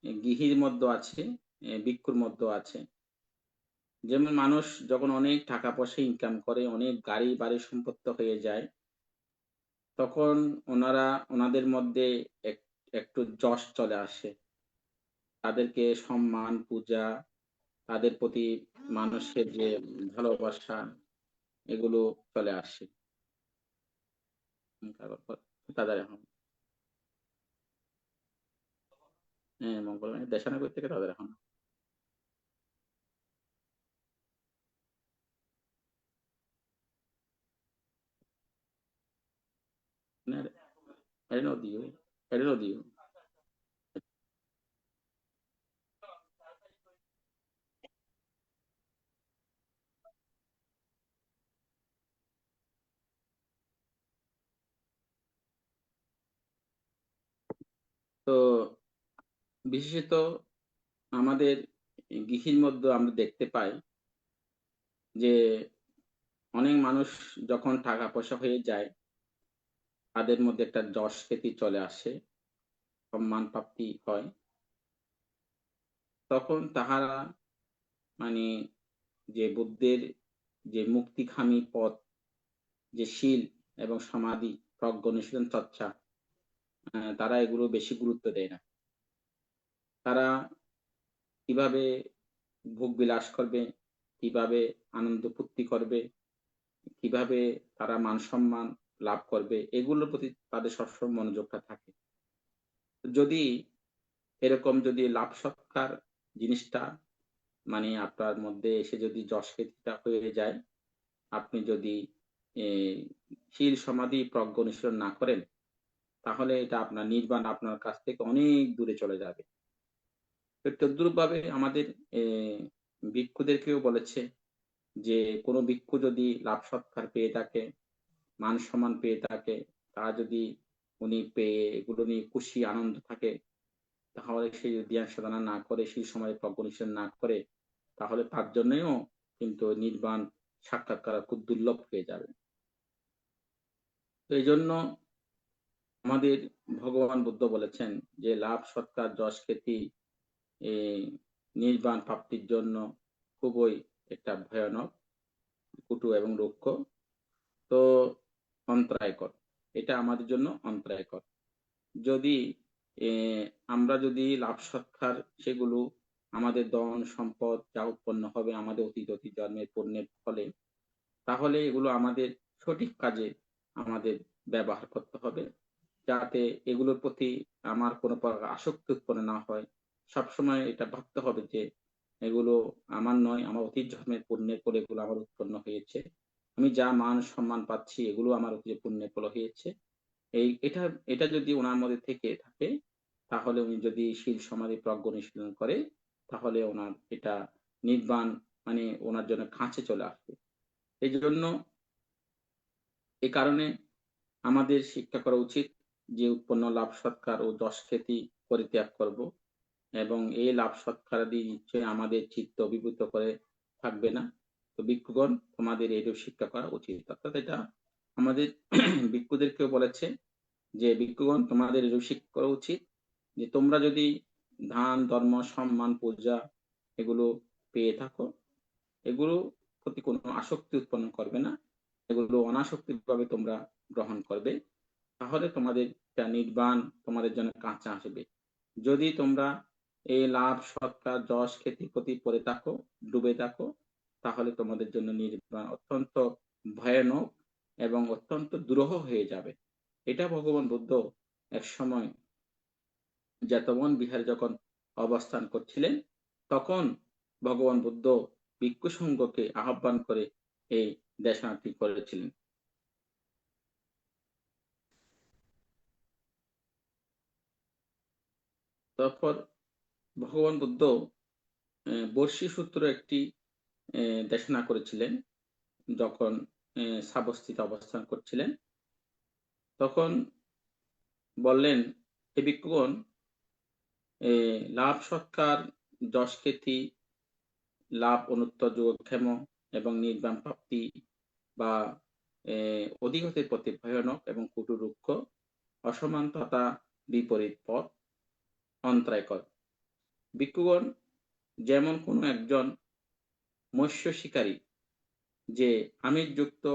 গৃহীর মধ্যে আছে, ভিক্ষুর মধ্যে আছে। যেমন মানুষ যখন অনেক টাকা পয়সা ইনকাম করে, অনেক গাড়ি বাড়ি সম্পত্তি হয়ে যায়, তখন ওনাদের মধ্যে একটু যশ চলে আসে। তাদেরকে সম্মান পূজা, তাদের প্রতি মানুষের যে ভালোবাসা, এগুলো চলে আসে তাদের এখন মঙ্গল দেশানগর থেকে তাদের এখন I know you. I know you. তো বিশেষত আমাদের গৃহীর মধ্যে আমরা দেখতে পাই যে অনেক মানুষ যখন টাকা পয়সা হয়ে যায়, তাদের মধ্যে একটা যশ খ্যাতি চলে আসে, সম্মান প্রাপ্তি হয়। তখন তাহারা মানে যে বুদ্ধের যে মুক্তিখামী পথ, যে শীল এবং সমাধি প্রজ্ঞ অনুশীলন চর্চা, তারা এগুলো বেশি গুরুত্ব দেয় না। তারা কিভাবে ভোগ বিলাস করবে, কিভাবে আনন্দ ফুর্তি করবে, কিভাবে তারা মান সম্মান লাভ করবে, এগুলোর প্রতি তাদের সবসময় মনোযোগটা থাকে। যদি এরকম যদি লাভ সৎকার জিনিসটা মানে আপনার মধ্যে এসে যদি যশ খ্যাতিটা হয়ে যায়, আপনি যদি শীল সমাধি প্রজ্ঞ অনুশীলন না করেন, তাহলে এটা আপনার নির্বাণ আপনার কাছ থেকে অনেক দূরে চলে যাবে। তদ্রূপভাবে আমাদের ভিক্ষুদেরকেও বলেছে যে কোনো ভিক্ষু যদি লাভ সৎকার পেয়ে থাকে, মান সম্মান পেয়ে থাকে, তা যদি উনি পেয়ে এগুলো নিয়ে খুশি আনন্দ থাকে, তাহলে সেই ধ্যান সাধনা না করে, সেই সময় প্রজ্ঞ অনুশীলন না করে, তাহলে তার জন্যও কিন্তু নির্বাণ সাক্ষাৎ করা খুব দুর্লভ হয়ে যাবে। তো এই জন্য আমাদের ভগবান বুদ্ধ বলেছেন যে লাভ সৎকার যশ খ্যাতি নির্বাণ প্রাপ্তির জন্য খুবই একটা ভয়ানক, কটু এবং রুক্ষ, তো অন্তরায়কর। এটা আমাদের জন্য অন্তরায়কর। যদি আমরা যদি লাভ সৎকার সেগুলো আমাদের ধন সম্পদ যা উৎপন্ন হবে আমাদের অতীত জন্মের পুণ্যের ফলে, তাহলে এগুলো আমাদের সঠিক কাজে আমাদের ব্যবহার করতে হবে, যাতে এগুলোর প্রতি আমার কোনো প্রকার আসক্তি উৎপন্ন না হয়। সবসময় এটা ভাবতে হবে যে এগুলো আমার নয়, আমার অতীত জন্মের পুণ্যের ফলে এগুলো আমার উৎপন্ন হয়েছে। আমি যা মান সম্মান পাচ্ছি এগুলো আমার অতীত পুণ্যের ফলে হয়েছে। এটা এটা যদি ওনার মধ্যে থেকে থাকে, তাহলে উনি যদি শীল সমাধি প্রজ্ঞ অনুশীলন করে, তাহলে ওনার এটা নির্বাণ মানে ওনার জন্য খাঁচে চলে আসবে। এই জন্য এই কারণে আমাদের শিক্ষা করা উচিত যে উৎপন্ন লাভ সৎকার ও যশ খ্যাতি পরিত্যাগ করব, এবং এই লাভ সৎকারাদি নিশ্চয় আমাদের চিত্ত অভিভূত করে থাকবে না। তো ভিক্ষুগণ, তোমাদের এইরূপ শিক্ষা করা উচিত। অর্থাৎ এটা আমাদের ভিক্ষুদেরকেও বলেছে যে ভিক্ষুগণ, তোমাদের এরূপ শিক্ষা করা উচিত যে তোমরা যদি দান, ধর্ম, সম্মান, পূজা এগুলো পেয়ে থাকো, এগুলো প্রতি কোনো আসক্তি উৎপন্ন করবে না, এগুলো অনাসক্তিভাবে তোমরা গ্রহণ করবে, তাহলে তোমাদের নির্বাণ তোমাদের জন্য কাছে আসবে। যদি তোমরা এই লাভ সৎকার যশ খ্যাতির প্রতি পড়ে থাকো, ডুবে থাকো, তাহলে তোমাদের জন্য নির্বাণ অত্যন্ত ভয়ানক এবং অত্যন্ত দুরূহ হয়ে যাবে। এটা ভগবান বুদ্ধ এক সময় জেতবন বিহারে যখন অবস্থান করছিলেন, তখন ভগবান বুদ্ধ ভিক্ষু সংঘকে আহ্বান করে এই দেশনাটি করেছিলেন। তারপর ভগবান বুদ্ধ বর্ষি সূত্র একটি দেশনা করেছিলেন যখন সাবস্থিত অবস্থান করছিলেন। তখন বললেন, হে ভিক্ষুগণ, লাভ সৎকার, যশ খ্যাতি, লাভ অনুত্তর যোগক্ষেম এবং নির্বাণ প্রাপ্তি বা অধিগতের প্রতি ভয়ানক এবং কুটুরুক্ষ, অসমান তথা বিপরীত পথ অন্তরায়কর। ভিক্ষুগণ, যেমন কোনো একজন মৎস্য শিকারী যে আমিষযুক্ত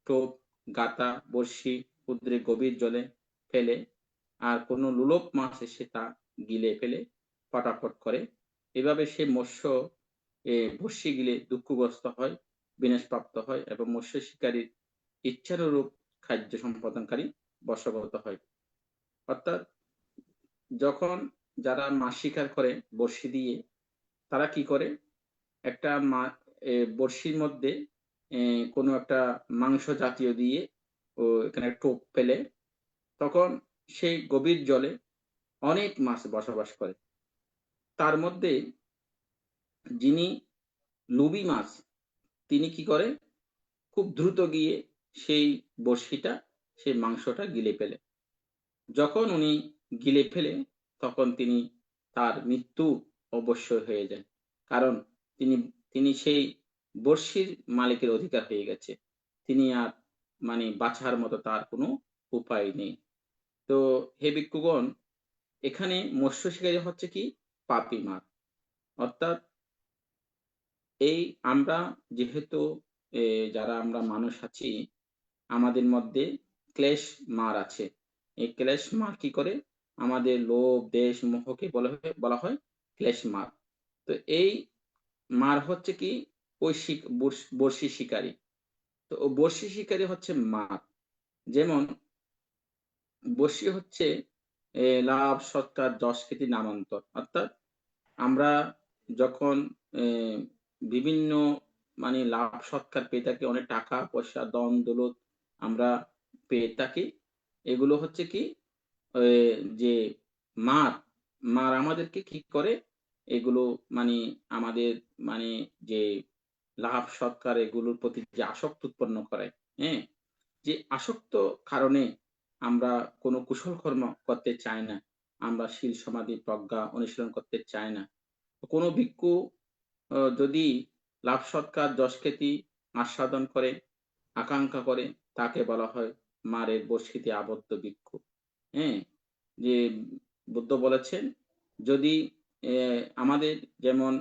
টোপ, গাতা, বড়শি ক্ষুদ্রে গভীর জলে ফেলে আর কোনো লোলপ মাছ এসে তা গিলে ফেলে পটাপট করে, এভাবে সে মৎস্য বড়শি গিলে দুঃখগ্রস্ত হয়, বিনাশপ্রাপ্ত হয় এবং মৎস্য শিকারীর ইচ্ছানুরূপ খাদ্য সম্পাদনকারী বশবর্তী হয়। অর্থাৎ যখন যারা মাছ শিকার করে বড়শি দিয়ে, তারা কি করে, একটা বড়শির মধ্যে কোনো একটা মাংস জাতীয় দিয়ে ও এখানে টোপ ফেলে, তখন সেই গভীর জলে অনেক মাছ বসবাস করে। তার মধ্যে যিনি লোভী মাছ, তিনি কি করে, খুব দ্রুত গিয়ে সেই বড়শিটা, সেই মাংসটা গিলে ফেলে। যখন উনি গিলে ফেলে, তখন তার মৃত্যু অবশ্যই হয়ে যায়, কারণ তিনি সেই বড়শির মালিকের অধিকার হয়ে গেছে, তিনি আর মানে বাঁচার মতো তার কোনো উপায় নেই। তো হে ভিক্ষুগণ, এখানে মৎস্য শিকারী হচ্ছে কি পাপী মাছ। অর্থাৎ এই আমরা যেহেতু যারা আমরা মানুষ আছি, আমাদের মধ্যে ক্লেশ মার আছে। এই ক্লেশ মার কি করে, আমাদের লোভ, দেশ, মোহকে বলা হয় ক্লেশ মার। তো এই মার হচ্ছে কি ওই বড়শি শিকারী। তো বড়শি শিকারী হচ্ছে মার। যেমন বড়শি হচ্ছে লাভ সৎকার যশ খ্যাতি নামান্তর। অর্থাৎ আমরা যখন বিভিন্ন মানে লাভ সৎকার পেয়ে থাকি, অনেক টাকা পয়সা, ধন দৌলত আমরা পেয়ে থাকি, এগুলো হচ্ছে কি যে মার মার আমাদেরকে কি করে, এগুলো মানে আমাদের মানে যে লাভ সৎকার এগুলোর প্রতি যে আসক্তি উৎপন্ন করে, হ্যাঁ, যে আসক্ত কারণে আমরা কোনো কুশল কর্ম করতে চাই না, আমরা শীল সমাধি প্রজ্ঞা অনুশীলন করতে চাই না। কোনো ভিক্ষু যদি লাভ সৎকার যশ খ্যাতি আস্বাদন করে, আকাঙ্ক্ষা করে, তাকে বলা হয় মারের বর্ষিতে আবদ্ধ ভিক্ষু। হ্যাঁ, যে বুদ্ধ বলেছেন, যদি আমাদের যেমন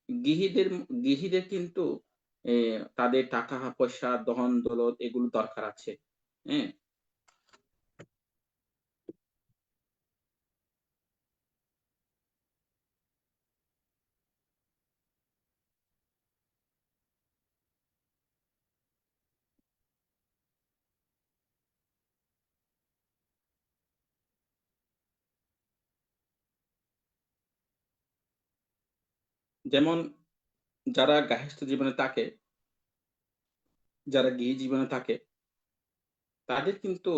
গৃহীদের কিন্তু তাদের টাকা পয়সা, ধন দৌলত এগুলো দরকার আছে। হ্যাঁ, যেমন যারা গার্হস্থ্য জীবনে থাকে, যারা গৃহী জীবনে থাকে, তাদের কিন্তু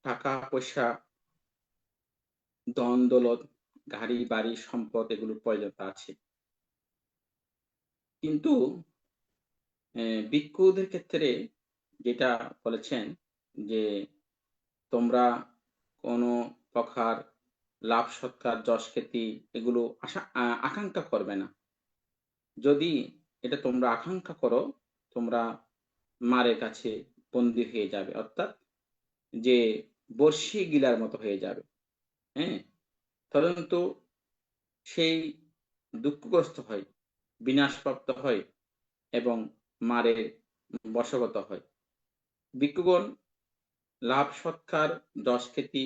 টাকা পয়সা, ধন দৌলত, গাড়ি বাড়ি সম্পদ এগুলোর প্রয়োজনীয়তা আছে। কিন্তু ভিক্ষুদের ক্ষেত্রে যেটা বলেছেন যে তোমরা কোনো প্রকার লাভ সৎকার যশ খ্যাতি এগুলো আকাঙ্ক্ষা করবে না। যদি এটা তোমরা আকাঙ্ক্ষা করো, তোমরা মারের কাছে বন্দী হয়ে যাবে, অর্থাৎ যে বর্ষি গিলার মতো হয়ে যাবে। হ্যাঁ, তদন্ত সেই দুঃখগ্রস্ত হয়, বিনাশপ্রাপ্ত হয় এবং মারের বশগত হয়। ভিক্ষুগণ লাভ সৎকার যশ খ্যাতি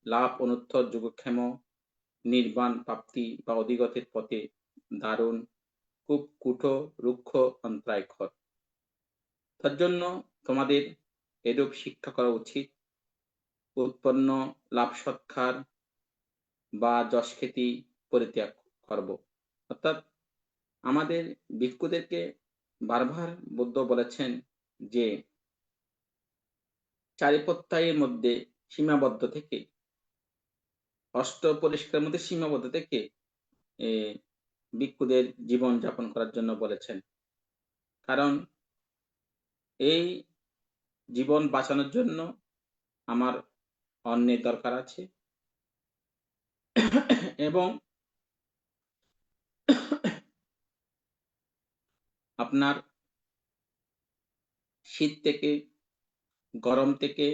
লাভ অনুত্তর যোগক্ষেম নির্বাণ প্রাপ্তি বা অধিগতের পথে দারুণ খুব কুটো রুক্ষ অন্তরায়ক্ষর। তার জন্য তোমাদের এরূপ শিক্ষা করা উচিত। উৎপন্ন লাভ সৎকার বা যশ খ্যাতি পরিত্যাগ করব। অর্থাৎ আমাদের ভিক্ষুদেরকে বারবার বুদ্ধ বলেছেন যে চারিপত্যায়ের মধ্যে সীমাবদ্ধ থেকে, অষ্ট পরিষ্কারের মধ্যে সীমাবদ্ধ থেকে ভিক্ষুদের জীবন যাপন করার জন্য বলেছেন। কারণ এই জীবন বাঁচানোর জন্য আমার অন্নের দরকার আছে এবং আপনার শীত থেকে গরম থেকে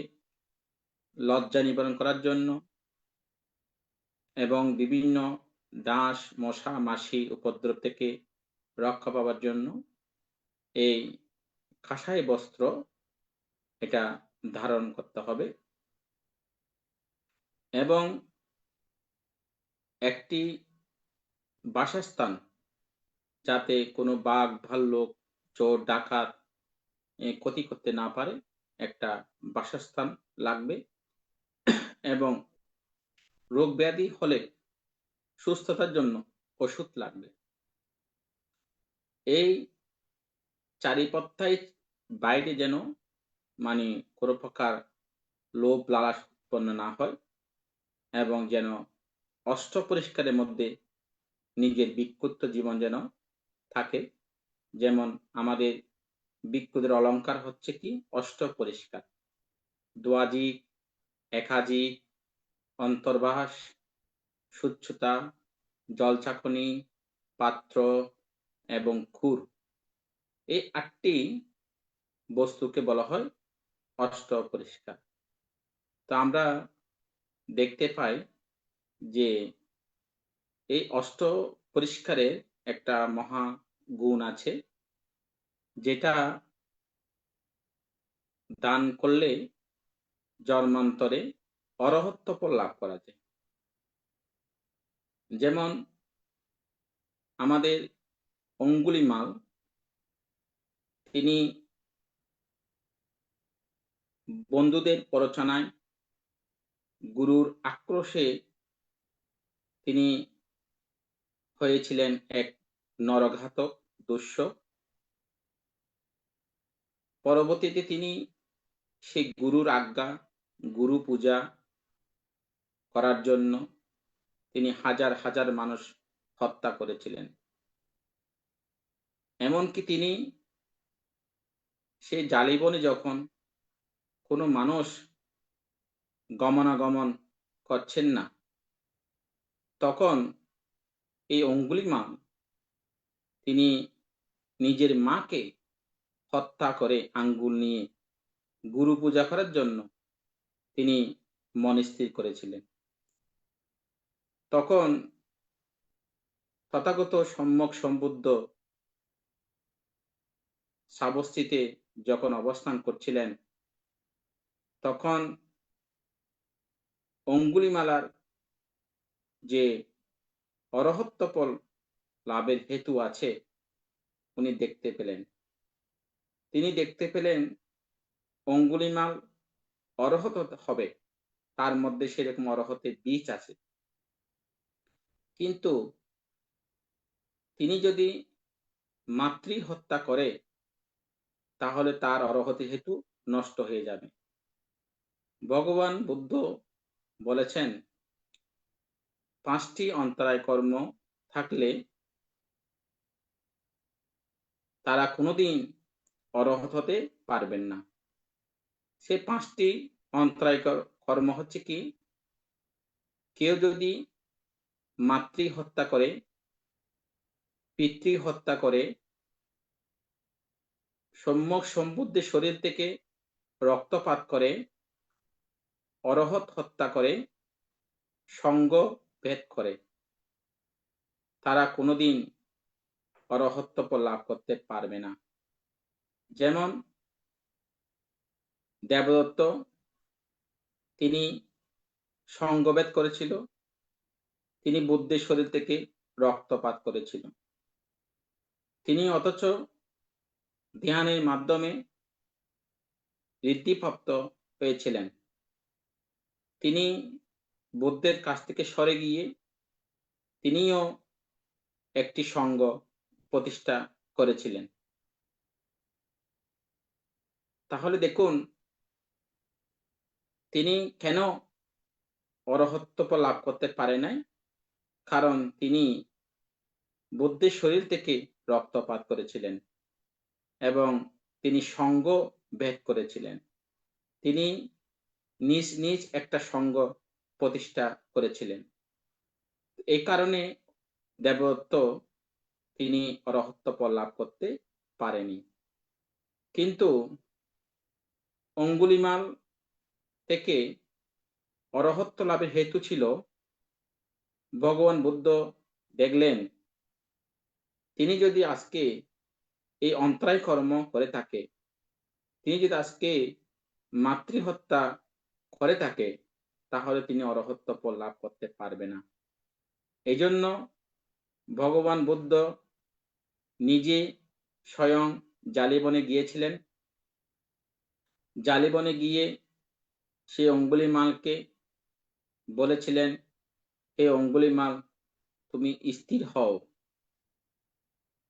লজ্জা নিবারণ করার জন্য এবং বিভিন্ন ডাঁশ মশা মাছি উপদ্রব থেকে রক্ষা পাওয়ার জন্য এই কাঁসাই বস্ত্র এটা ধারণ করতে হবে এবং একটি বাসস্থান, যাতে কোনো বাঘ ভাল্লুক চোর ডাকাত ক্ষতি করতে না পারে, একটা বাসস্থান লাগবে এবং রোগ ব্যাধি হলে সুস্থতার জন্য ওষুধ লাগবে। এই চারিপত্যায় বাইরে যেন মানে কোনো প্রকার লোভ লালসা উৎপন্ন না হয় এবং যেন অষ্ট পরিষ্কারের মধ্যে নিজের ভিক্ষুত্ব জীবন যেন থাকে। যেমন আমাদের ভিক্ষুদের অলংকার হচ্ছে কি অষ্ট পরিষ্কার, দোয়াজি, একাজি, অন্তর্বাস, শুচ্ছতা, জলচাকনি, পাত্র এবং খুর, এই 8টি বস্তুকে বলা হয় অষ্ট পরিষ্কার। তো আমরা দেখতে পাই যে এই অষ্ট পরিষ্কারের একটা মহা গুণ আছে, যেটা দান করলে জন্মান্তরে অরহত্ব ফল লাভ করা যায়। যেমন আমাদের অঙ্গুলিমাল, তিনি বন্ধুদের প্ররোচনায় গুরুর আক্রোশে তিনি হয়েছিলেন এক নরঘাতক দস্যু। পরবর্তীতে তিনি সেই গুরুর আজ্ঞা, গুরু পূজা করার জন্য তিনি হাজার হাজার মানুষ হত্যা করেছিলেন। এমনকি তিনি সেই জালিবনে যখন কোনো মানুষ গমনাগমন করছেন না, তখন এই অঙ্গুলিমাল তিনি নিজের মাকে হত্যা করে আঙ্গুল নিয়ে গুরু পূজা করার জন্য তিনি মন স্থির করেছিলেন। তখন তথাগত সম্যক সম্বুদ্ধ সাবস্থিতে যখন অবস্থান করছিলেন, তখন অঙ্গুলিমালার যে অরহত্ব ফল লাভের হেতু আছে উনি দেখতে পেলেন। তিনি দেখতে পেলেন অঙ্গুলিমাল অরহত হবে, তার মধ্যে সেরকম অরহতের বীজ আছে, কিন্তু তিনি যদি মাতৃ হত্যা করে তাহলে তার অরহত হেতু নষ্ট হয়ে যাবে। ভগবান বুদ্ধ বলেছেন 5টি অন্তরায় কর্ম থাকলে তারা কোনোদিন অরহত হতে পারবেন না। সে 5টি অন্তরায় কর্ম হচ্ছে কি, কেউ যদি মাতৃ হত্যা করে, পিতৃ হত্যা করে, সম্যক সম্বুদ্ধের শরীর থেকে রক্তপাত করে, অরহত হত্যা করে, সঙ্গ ভেদ করে, তারা কোনোদিন অরহত্তপ লাভ করতে পারবে না। যেমন দেবদত্ত, তিনি সঙ্গভেদ করেছিল, তিনি বুদ্ধের শরীর থেকে রক্তপাত করেছিল। তিনি অথচ ধ্যানের মাধ্যমে ঋদ্ধিপ্রাপ্ত হয়েছিলেন। তিনি বুদ্ধের কাছ থেকে সরে গিয়ে তিনিও একটি সঙ্গ প্রতিষ্ঠা করেছিলেন। তাহলে দেখুন তিনি কেন অরহত্তপ লাভ করতে পারে নাই, কারণ তিনি বুদ্ধের শরীর থেকে রক্তপাত করেছিলেন এবং তিনি সঙ্গ ভেদ করেছিলেন। তিনি নিজ নিজ একটা সঙ্গ প্রতিষ্ঠা করেছিলেন। এই কারণে দেবদত্ত তিনি অরহত্তপ লাভ করতে পারেনি। কিন্তু অঙ্গুলিমাল থেকে অরহত্ত লাভের হেতু ছিল, ভগবান বুদ্ধ দেখলেন তিনি যদি আজকে এই অন্তরায় কর্ম করে থাকে, তিনি যদি আজকে মাতৃহত্যা করে থাকে, তাহলে তিনি অরহত্তপ লাভ করতে পারবে না। এই জন্য ভগবান বুদ্ধ নিজে স্বয়ং জালিবনে গিয়েছিলেন। জালিবনে গিয়ে সে অঙ্গুলিমালকে বলেছিলেন, হে অঙ্গুলিমাল, তুমি স্থির হও।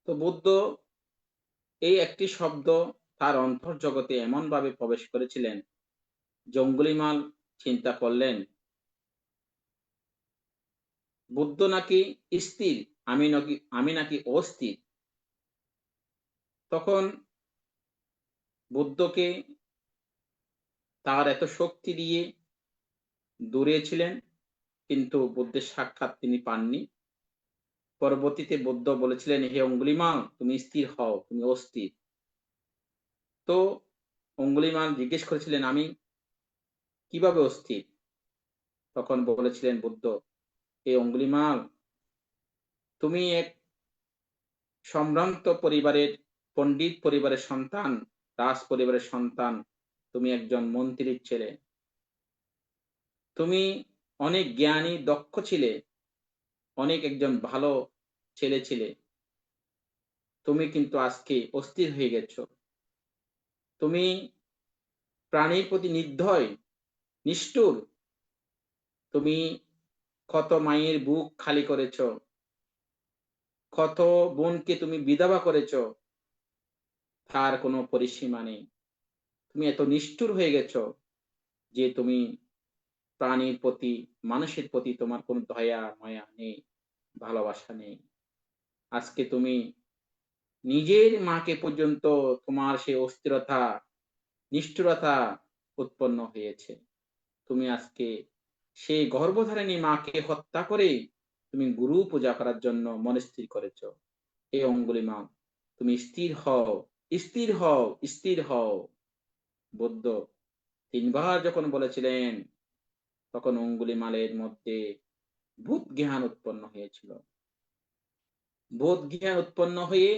তো বুদ্ধ এই একটি শব্দ তার অন্তর্জগতে এমন ভাবে প্রবেশ করেছিলেন যে অঙ্গুলিমাল চিন্তা করলেন বুদ্ধ নাকি স্থির, আমি নাকি অস্থির। তখন বুদ্ধকে তার এত শক্তি দিয়ে দূরিয়েছিলেন, কিন্তু বুদ্ধের সাক্ষাৎ তিনি পাননি। পরবর্তীতে বুদ্ধ বলেছিলেন, হে অঙ্গুলিমাল, তুমি স্থির হও, তুমি অস্থির। তো অঙ্গুলিমাল জিজ্ঞেস করেছিলেন, আমি কিভাবে অস্থির? তখন বলেছিলেন বুদ্ধ, হে অঙ্গুলিমাল, তুমি এক সম্ভ্রান্ত পরিবারের, পণ্ডিত পরিবারের সন্তান, রাজ পরিবারের সন্তান, তুমি একজন মন্ত্রীর ছেলে, তুমি অনেক জ্ঞানী, দক্ষ ছিলে, অনেক একজন ভালো ছেলে ছিলে। তুমি কিন্তু আজকে অস্থির হয়ে গেছো। তুমি প্রাণীর প্রতি নির্দয়, নিষ্ঠুর। তুমি কত মায়ের বুক খালি করেছ, কত বোনকে তুমি বিধবা করেছ, তার কোনো পরিসীমা নেই। তুমি এত নিষ্ঠুর হয়ে গেছো যে তুমি প্রাণীর প্রতি, মানুষের প্রতি তোমার কোনো দয়া মায়া নেই, ভালোবাসা নেই। আজকে তুমি নিজের মাকে পর্যন্ত তোমার সেই অস্থিরতা, নিষ্ঠুরতা উৎপন্ন হয়েছে। তুমি আজকে সেই গর্ভধারিণী মাকে হত্যা করে তুমি গুরু পূজা করার জন্য মনস্থির করেছ। এই অঙ্গুলিমাল, তুমি স্থির হও, স্থির হও, স্থির হও। বুদ্ধ 3 বার যখন বলেছিলেন, তখন অঙ্গুলিমালের মধ্যে বোধ জ্ঞান উৎপন্ন হয়েছিল। বোধ জ্ঞান উৎপন্ন হয়ে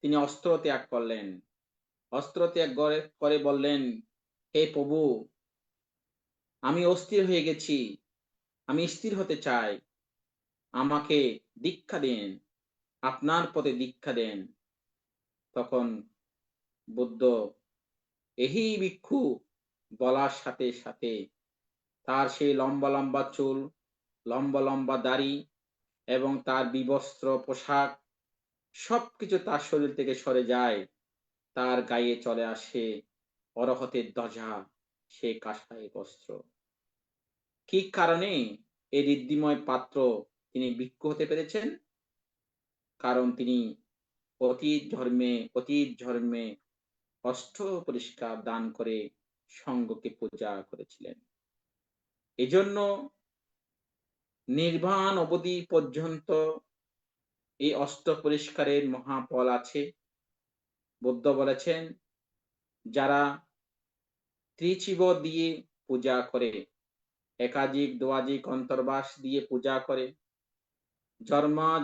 তিনি অস্ত্র ত্যাগ করলেন। অস্ত্র ত্যাগ করে বললেন, হে প্রভু, আমি অস্থির হয়ে গেছি, আমি স্থির হতে চাই, আমাকে দীক্ষা দেন, আপনার পথে দীক্ষা দেন। তখন বুদ্ধ এই ভিক্ষু বলার সাথে সাথে তার সেই লম্বা লম্বা চুল, লম্বা লম্বা দাড়ি এবং তার বিবস্ত্র পোশাক সবকিছু তার শরীর থেকে সরে যায়। তার গায়ে চলে আসে অরহতের ধ্বজা, সে কাঁসাই বস্ত্র। কি কারণে এই ঋদ্ধিময় পাত্র তিনি ভিক্ষু হতে পেরেছেন? কারণ তিনি অতীত জন্মে অষ্ট পরিষ্কার দান করে সঙ্গকে পূজা করেছিলেন। এজন্য নির্বাণ অবধি পর্যন্ত এই অষ্ট পরিষ্কারের মহাফল আছে। বুদ্ধ বলেছেন, যারা ত্রিচিব দিয়ে পূজা করে, একাধিক দ্বাধিক অন্তর্বাস দিয়ে পূজা করে,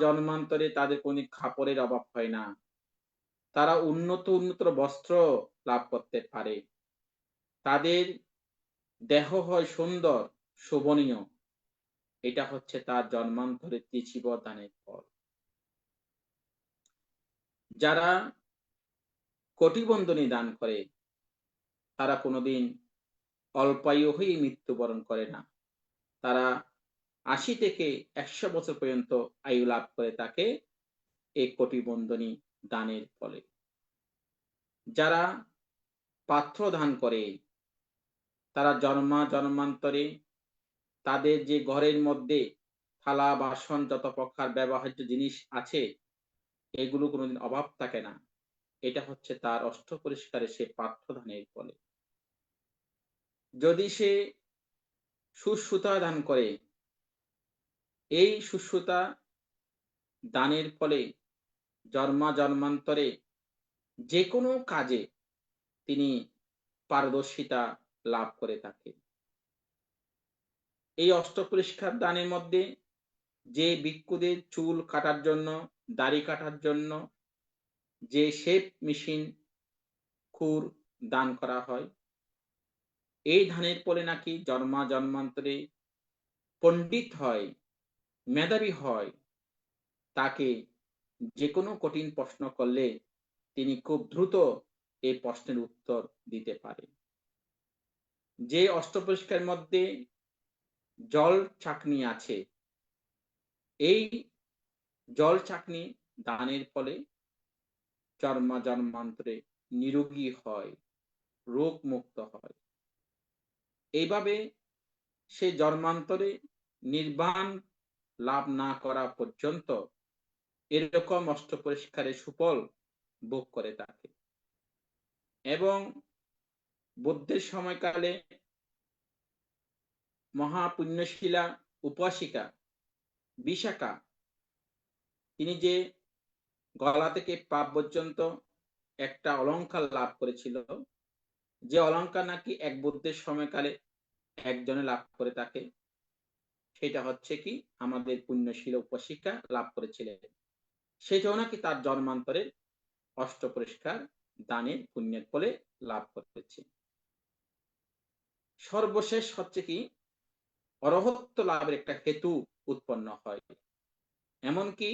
জন্মান্তরে তাদের কোনো খাপড়ের অভাব হয় না। তারা উন্নত বস্ত্র লাভ করতে পারে, তাদের দেহ হয় সুন্দর শোভনীয়। এটা হচ্ছে তার জন্মান্তরে ত্রিচিব দানের ফল। যারা কোটিবন্ধনী দান করে তারা কোনোদিন অল্পায়ু হয়ে মৃত্যুবরণ করে না, তারা 80 থেকে 100 বছর পর্যন্ত আয়ু লাভ করে থাকে এই কোটিবন্ধনী দানের ফলে। যারা পাত্র দান করে তারা জন্মান্তরে তাদের যে ঘরের মধ্যে থালা বাসন যত প্রকার ব্যবহার্য জিনিস আছে এগুলো কোনোদিন অভাব থাকে না। এটা হচ্ছে তার অষ্ট পরিষ্কারে সে পাত্র দানের ফলে। যদি সে সুশ্রুতা দান করে, এই সুশ্রুতা দানের ফলে জন্মান্তরে যে কোনো কাজে তিনি পারদর্শিতা লাভ করে থাকে। এই অষ্ট পরিষ্কার দানের মধ্যে যে ভিক্ষুদের চুল কাটার জন্য, দাড়ি কাটার জন্য যে শেপ মেশিন খুর দান করা হয়, এই দানের ফলে নাকি জন্মান্তরে পণ্ডিত হয়, মেধাবী হয়, তাকে যে কোনো কঠিন প্রশ্ন করলে তিনি খুব দ্রুত এই প্রশ্নের উত্তর দিতে পারে। যে অষ্টপরিষ্কারের মধ্যে জল চাকনি আছে, এই জল চাকনি দানের ফলে জন্মান্তরে নিরোগী হয়, রোগ মুক্ত হয়। এইভাবে সে জন্মান্তরে নির্বাণ লাভ না করা পর্যন্ত এরকম অষ্টপরিষ্কারের সুফল ভোগ করে থাকে। এবং বুদ্ধের সময়কালে মহাপুণ্যশীলা উপাসিকা বিশাখা, তিনি যে গলা থেকে পা পর্যন্ত একটা অলংকার লাভ করেছিল, যে অলংকার নাকি এক বুদ্ধের সময়কালে একজনে লাভ করে থাকে, সেটা হচ্ছে কি আমাদের পুণ্যশীলা উপাসিকা লাভ করেছিলেন। সেটাও নাকি তার জন্মান্তরের অষ্ট পরিষ্কার দানের পুণ্যের ফলে লাভ করেছে। সর্বশেষ হচ্ছে কি অরহত্ব লাভের একটা হেতু উৎপন্ন হয়। এমনকি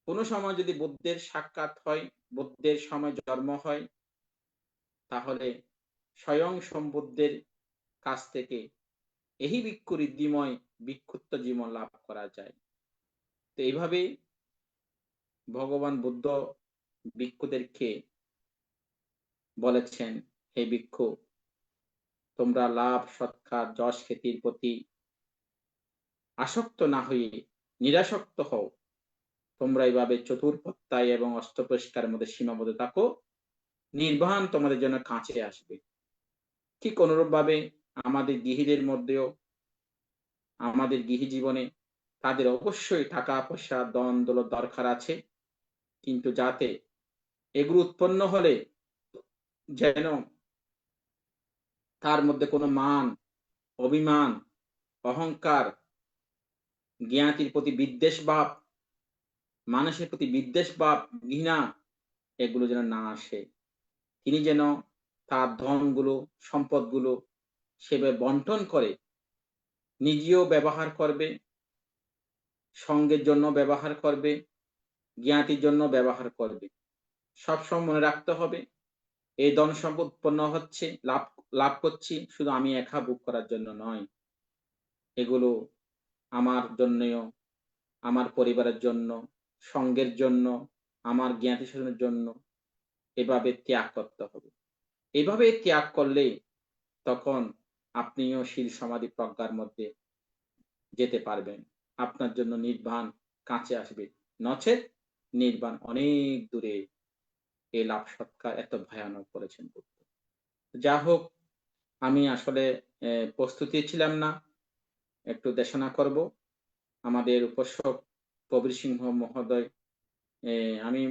কোন সময় যদি বুদ্ধের সাক্ষাৎ হয়, বুদ্ধের সময় জন্ম হয়, তাহলে স্বয়ং সম্বুদ্ধের কাছ থেকে এই ভিক্ষু ঋদ্ধিময় ভিক্ষুত্ব জীবন লাভ করা যায়। তো এইভাবে ভগবান বুদ্ধ ভিক্ষুদেরকে বলেছেন, হে ভিক্ষু, তোমরা লাভ সৎকার যশ খ্যাতির প্রতি আসক্ত না হয়ে নিরাসক্ত হও। তোমরা এইভাবে চতুর্পত্যায় এবং অষ্টপরিষ্কারের মধ্যে সীমাবদ্ধ থাকো, নির্বাণ তোমাদের জন্য কাছে আসবে। ঠিক অনুরূপ ভাবে আমাদের গৃহীদের মধ্যেও, আমাদের গৃহী জীবনে তাদের অবশ্যই টাকা পয়সা দন দৌলত দরকার আছে, কিন্তু যাতে এগুলো উৎপন্ন হলে যেন তার মধ্যে কোনো মান, অভিমান, অহংকার, জ্ঞাতির প্রতি বিদ্বেষ ভাব, মানুষের প্রতি বিদ্বেষ ভাব, ঘৃণা, এগুলো যেন না আসে। তিনি যেন তার ধনগুলো, সম্পদগুলো সেভাবে বন্টন করে, নিজেও ব্যবহার করবে, সঙ্গের জন্য ব্যবহার করবে, জ্ঞাতির জন্য ব্যবহার করবে। সবসময় মনে রাখতে হবে এই ধন সম্পদ উৎপন্ন হচ্ছে, লাভ করছি শুধু আমি একা ভোগ করার জন্য নয়, এগুলো আমার জন্যও, আমার পরিবারের জন্য, সঙ্গের জন্য, আমার জ্ঞাতি স্বজনের জন্য এভাবে ত্যাগ করতে হবে। এভাবে ত্যাগ করলে তখন আপনিও শীল সমাধি প্রজ্ঞার মধ্যে যেতে পারবেন, আপনার জন্য নির্বাণ কাছে আসবে। নচেত নির্বাণ অনেক দূরে এই লাভ সৎকার এত ভয়ানক বলেছেন বুদ্ধ। যা হোক, আমি আসলে প্রস্তুতি ছিলাম না, একটু দেশনা করব। আমাদের উপাসক কবির সিংহ মহোদয় আমি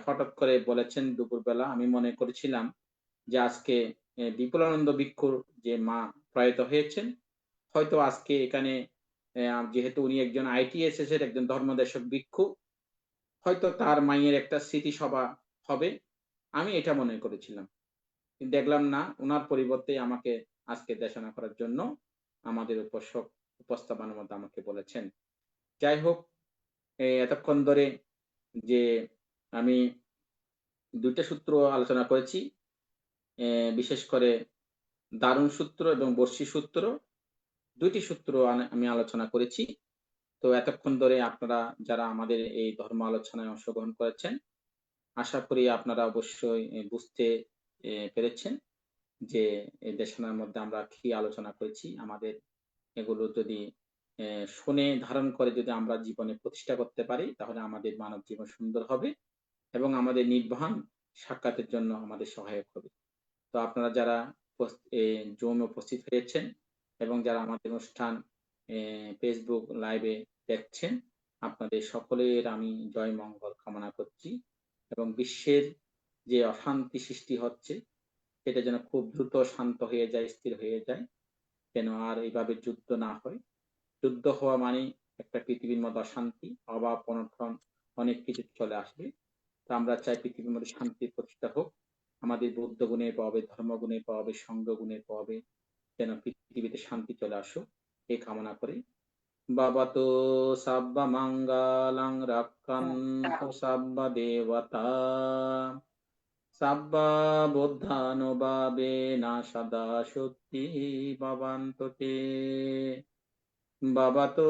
হঠাৎ করে বলেছেন দুপুরবেলা। আমি মনে করেছিলাম যে আজকে বিপুলানন্দ ভিক্ষুর যে মা প্রয়াত হয়েছেন, হয়তো আজকে এখানে যেহেতু উনি একজন ITSS এর একজন ধর্মদেশক ভিক্ষু, হয়তো তার মায়ের একটা স্মৃতিসভা হবে, আমি এটা মনে করেছিলাম। কিন্তু দেখলাম না, ওনার পরিবর্তে আমাকে আজকে দেশনা করার জন্য আমাদের উপাসক উপস্থাপনার মধ্যে আমাকে বলেছেন। যাই হোক, এতক্ষণ ধরে যে আমি 2টা সূত্র আলোচনা করেছি, বিশেষ করে দারুণ সূত্র এবং বর্ষি সূত্র, 2টি সূত্র আমি আলোচনা করেছি। তো এতক্ষণ ধরে আপনারা যারা আমাদের এই ধর্ম আলোচনায় অংশগ্রহণ করেছেন, আশা করি আপনারা অবশ্যই বুঝতে পেরেছেন যে এই দেশনার মধ্যে আমরা কি আলোচনা করেছি। আমাদের এগুলো যদি শুনে ধারণ করে যদি আমরা জীবনে প্রতিষ্ঠা করতে পারি, তাহলে আমাদের মানব জীবন সুন্দর হবে এবং আমাদের নির্বাণ সাক্ষাতের জন্য আমাদের সহায়ক হবে। তো আপনারা যারা জুমে উপস্থিত হয়েছেন এবং যারা আমাদের অনুষ্ঠান ফেসবুক লাইভে দেখছেন, আপনাদের সকলের আমি জয় মঙ্গল কামনা করছি এবং বিশ্বের যে অশান্তি সৃষ্টি হচ্ছে সেটা যেন খুব দ্রুত শান্ত হয়ে যায়, স্থির হয়ে যায়, যেন আর এইভাবে যুদ্ধ না হয়। যুদ্ধ হওয়া মানে একটা পৃথিবীর মধ্যে অশান্তি, অভাব, অনটন অনেক কিছু চলে আসবে। তো আমরা চাই পৃথিবীর মধ্যে শান্তি প্রতিষ্ঠা হোক, আমাদের বৌদ্ধ গুণের প্রভাবে, ধর্মগুণের প্রভাবে, সংঘ গুণের প্রভাবে যেন পৃথিবীতে শান্তি চলে আসুক, এই কামনা করি। বাবা তো সাব্বা মঙ্গলং রাক্ষান্তু সাব্বা দেবতা সাব্বা বুদ্ধানুভাবেনা সদা সত্যি ভবন্তু তে। বাবা তো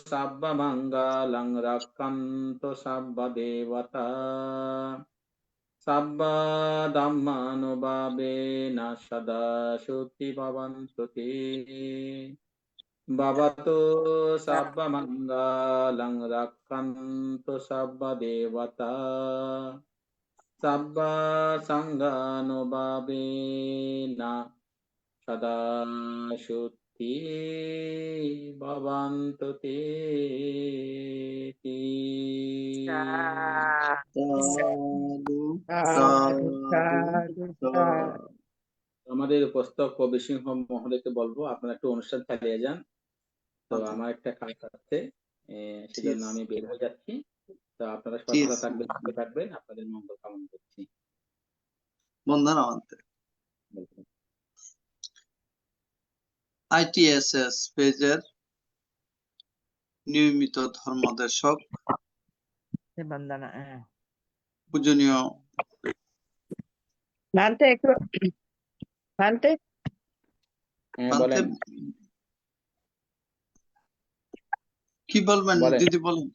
সাব্বা মঙ্গলং রাক্ষান্তু সাব্বা দেবতা সাব্বা ধাম্মানুভাবেনা সদা সত্যি ভবন্তু তে। বাবা তো সাব্বা মঙ্গলং রাক্ষান্তু সাব্বা দেবতা সাব্বা সংঘানুভাবেনা সদা সত্যি ভবন্তু তে। সাধু সাধু সাধু সাধু সাধু। আমাদের উপস্থিত কবি সিংহ মহোদয়কে বলবো আপনারা একটু অনুষ্ঠান চালিয়ে যান। তো আচ্ছা, আমার একটা কাজ আছে, সেজন্য ঠিক আমি বের হয়ে যাচ্ছি। তো আপনারা সবাই ঠিক ভালো আছে। থাকবেন, সুস্থ থাকবেন, আপনাদের মঙ্গল কামনা করছি। বন্ধনাবান্তে ITSS পেজের নিয়মিত ধর্মদেশক বন্দনা পূজনীয় ভান্তে একটু ভান্তে বান্তে বলেন কি বলবেন বলেন। দিদি, বলেন।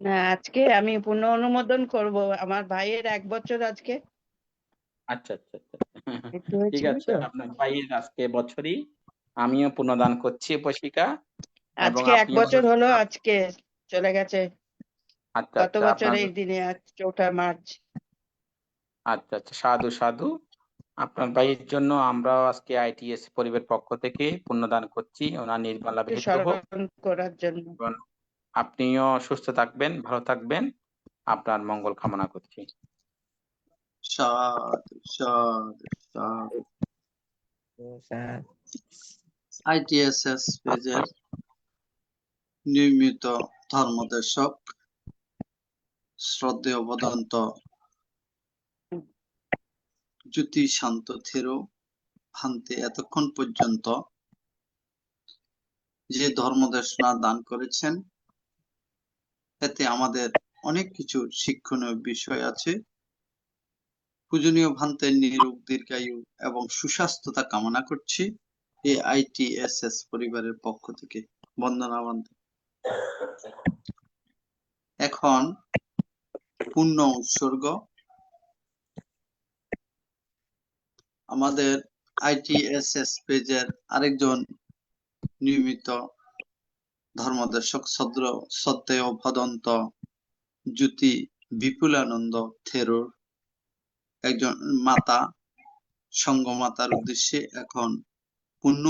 না, আজকে আমি পুনঃ অনুমোদন করব আমার ভাইয়ের 1 বছর আজকে। আচ্ছা আচ্ছা আচ্ছা একটু ঠিক হয়েছিল আছে, তো আপনার ভাইয়ের আজকে বছরই, আমিও পুনদান করছি উপাসিকা এবং আজকে 1 আপনিও বছর হলো, আজকে চলে গেছে আচ্ছা গত আচ্ছা বছর আপনার এই দিনে, আজ 4 মার্চ। আচ্ছা আচ্ছা, সাধু সাধু। আপনার ভাইয়ের জন্য আমরাও আজকে ITS পরিবারের পক্ষ থেকে পুণ্যদান করছি, ওনার নির্বাণ লাভে হেতু হোক। স্মরণ করার জন্য। এবং আপনিও সুস্থ থাকবেন, ভালো থাকবেন, আপনার মঙ্গল কামনা করছি। সাধু সাধু সাধু। ITSS পেজের নিয়মিত ধর্মদেশক শ্রদ্ধেয় বদন্ত জ্যোতি শান্ত থেরো ভান্তে এতক্ষণ পর্যন্ত যে ধর্মদেশনা দান করেছেন, এতে আমাদের অনেক কিছু শিক্ষণীয় বিষয় আছে। পূজনীয় ভান্তের নিরোগ দীর্ঘায়ু এবং সুস্বাস্থ্যতা কামনা করছি এই ITSS পরিবারের পক্ষ থেকে। বন্দনা ভান্তে। এখন পূর্ণ উৎসর্গ। আমাদের ITSS পেজের আরেকজন নিয়মিত ধর্মদেশক শ্রদ্ধেয় ভদন্ত জ্যোতি বিপুলানন্দ থেরোর একজন মাতা, সঙ্গমাতার উদ্দেশ্যে এখন পুণ্য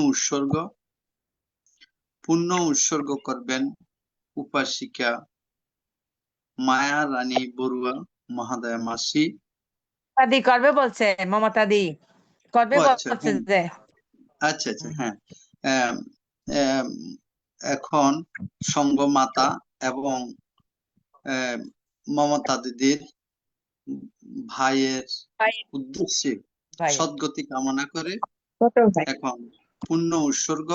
উৎসর্গ করবেন উপাসিকা মায়া রানী বড়ুয়া মহাদয়া মাসি। দাদি করবে বলছে, মমতা দি করবে ও আচ্ছা, বলছে হ্যাঁ, যে। আচ্ছা আচ্ছা, হ্যাঁ। আম, আম, এখন সঙ্গমাতা এবং মমতা দিদির ভাইয়ের ভাই উদ্দেশ্যে ভাই সদ্গতি কামনা করে ছোট ভাই। এখন পুণ্য উৎসর্গ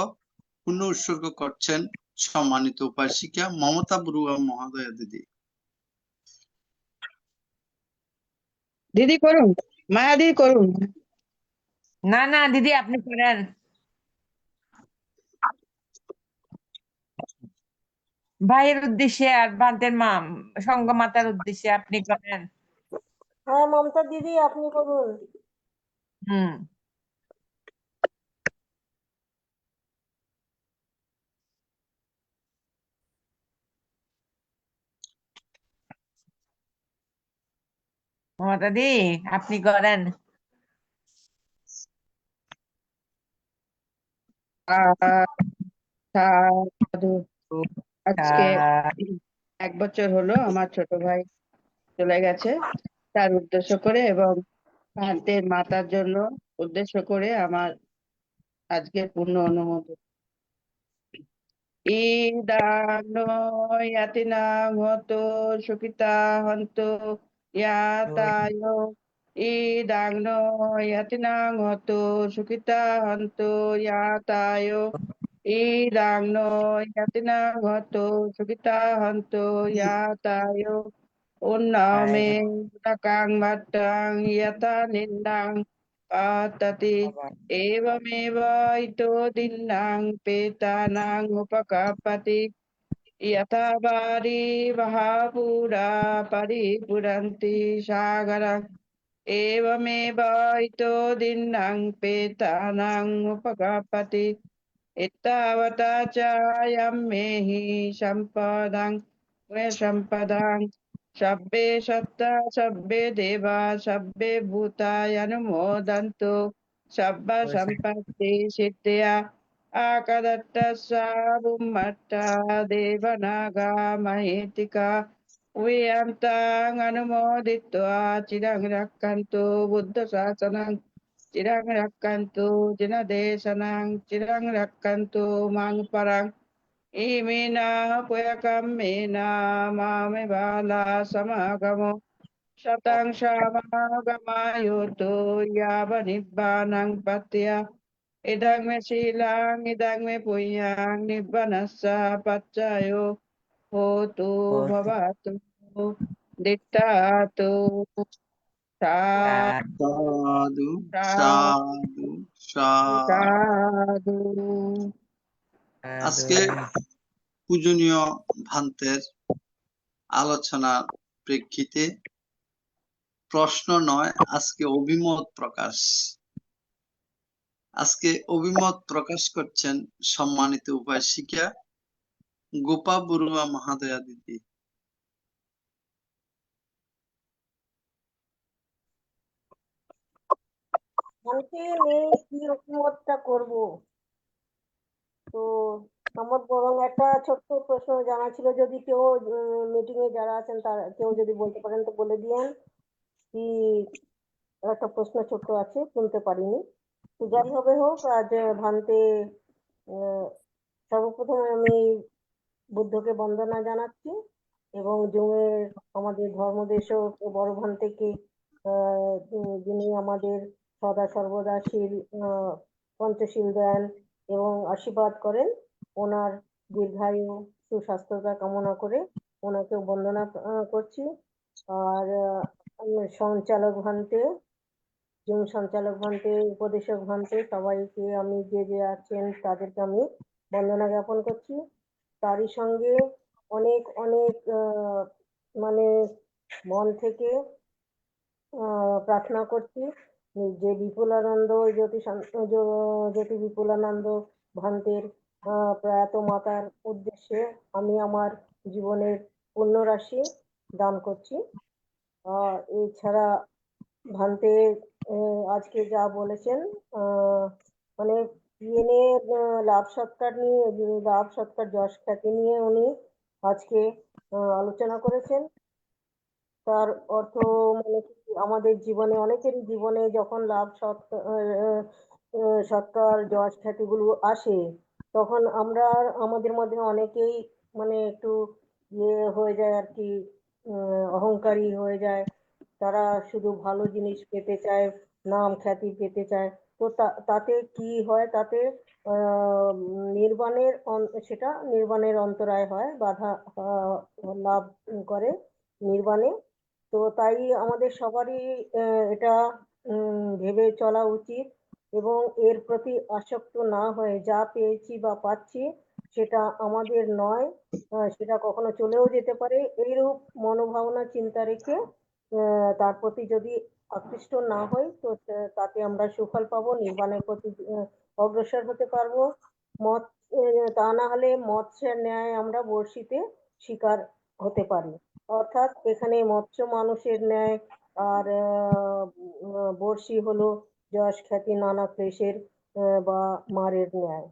করছেন সম্মানিত উপাসিকা মমতা বড়ুয়া মহোদয়া দিদি। দিদি করুন, মায়া দিদি করুন। না না দিদি আপনি করেন। ভাইয়ের উদ্দেশ্যে আর বান্তের মা সঙ্গমাতার উদ্দেশ্যে আপনি করেন। হ্যাঁ মমতা দিদি আপনি করুন। হুম। মমতা দি আপনি করেন। সাধু। আজকে 1 বছর হলো আমার ছোট ভাই চলে গেছে, তার উদ্দেশ্য করে এবং ভারতের মাতার জন্য উদ্দেশ্য করে আমার আজকের পূর্ণ অনুমোদন। ইদানো ইয়াতিনাং হতো সুখিতা হন্তু ইয়াতায়। ইদানো ইয়াতিনাং হতো সুখিতা হন্তু ইয়াতায়। ইদানো ইয়াতিনাং হতো সুখিতা হন্তু ইয়াতায়। উন্নমে তাকাং ভাট্টাং ইয়াতা নিন্দাং পাততি। एवमेव इतो दिन्नां पेतानां उपकापति। यथा वारी वहापुरा परिपुरन्ति सागरम्। एवमेव इतो दिन्नां पेतानां उपकापति। एतावता चायं मेहि सम्पदां सम्पदां। सब्बे सत्ता सब्बे देवा सब्बे भूतायनुमोदन्तु। सब्ब सम्पत्ति सिद्ध्या आकदत्तस्सा बुम्मट्टा देवनागा महेतिका। उयन्तां अनुमोदित्वा चिरं रक्षन्तु बुद्धशासनं। चिरं रक्षन्तु जिनदेशनं चिरं रक्षन्तु मां परं। इमेना पुयकम्मेना मामे बाला समागमो। शतं समागमायुतो यावनिब्बानं पत्या। इदं मे शीलं इदं मे पुण्यं निब्बनस्स पच्चयो होतु भवतु दिट्ठातु। সাধু সাধু সাধু। সাধু। আজকে পূজনীয় ভান্তের আলোচনার প্রেক্ষিতে প্রশ্ন নয়, আজকে অভিমত প্রকাশ করছেন সম্মানিত উপাসিকা গোপা বড়ুয়া মহাদয়া দিদি। আমাকে নিয়ে কি অভিমতটা করব, তো আমার বরং একটা ছোট্ট প্রশ্ন জানা ছিল, যদি কেউ মিটিং এ যারা আছেন তারা কেউ যদি বলতে পারেন তো বলে দিয়েন কি। একটা প্রশ্ন ছোট্ট আছে, শুনতে পারিনি। তো যাই হবে হোক, আজ ভান্তে সর্বপ্রথমে আমি বুদ্ধকে বন্দনা জানাচ্ছি এবং জুমের আমাদের ধর্মদেশক বড় ভান্তেকে যিনি আমাদের সদা সর্বদা পঞ্চশীল দেন এবং আশীর্বাদ করেন, ওনার দীর্ঘায়ু সুস্বাস্থ্যতা কামনা করে ওনাকে বন্দনা করছি। আর সঞ্চালক ভান্তে, জুম সঞ্চালক ভান্তে, উপদেশক ভান্তে সবাইকে আমি যে যে আছেন তাদেরকে আমি বন্দনা জ্ঞাপন করছি। তারই সঙ্গে অনেক অনেক মানে মন থেকে প্রার্থনা করছি যে বিপুলানন্দ জ্যোতি বিপুলানন্দ ভান্তের প্রয়াত মাতার উদ্দেশ্যে আমি আমার জীবনের পুণ্য রাশি দান করছি। এছাড়া ভান্তে আজকে যা বলেছেন, মানে পিএনএ লাভ সৎকার নিয়ে, লাভ সৎকার যশ খ্যাতি নিয়ে উনি আজকে আলোচনা করেছেন। তার অর্থ মানে কি, আমাদের জীবনে, অনেকেরই জীবনে যখন লাভ সৎকার যশ খ্যাতিগুলো আসে, তখন আমরা আমাদের মধ্যে অনেকেই মানে একটু ইয়ে হয়ে যায় আর কি, অহংকারী হয়ে যায়। তারা শুধু ভালো জিনিস পেতে চায়, নাম খ্যাতি পেতে চায়। তো তাতে কি হয়, তাতে সেটা নির্বাণের অন্তরায় হয়, বাধা লাভ করে নির্বাণে। তো তাই আমাদের সবারই এটা ভেবে চলা উচিত, এবং এর প্রতি আসক্ত না হয়ে যা পেয়েছি বা পাচ্ছি সেটা আমাদের নয়, সেটা কখনো চলেও যেতে পারে, এইরূপ মনোভাবনা চিন্তা রেখে তার প্রতি যদি আকৃষ্ট না হই, তো তাতে আমরা সুফল পাবো, নির্বাণের প্রতি অগ্রসর হতে পারবো। মত তা না হলে মৎস্যের ন্যায় আমরা বড়শিতে শিকার হতে পারি। অর্থাৎ এখানে মৎস্য মানুষের ন্যায়, আর বড়শি হলো যশ খ্যাতি নানা ক্লেশের বা মারের ন্যায়।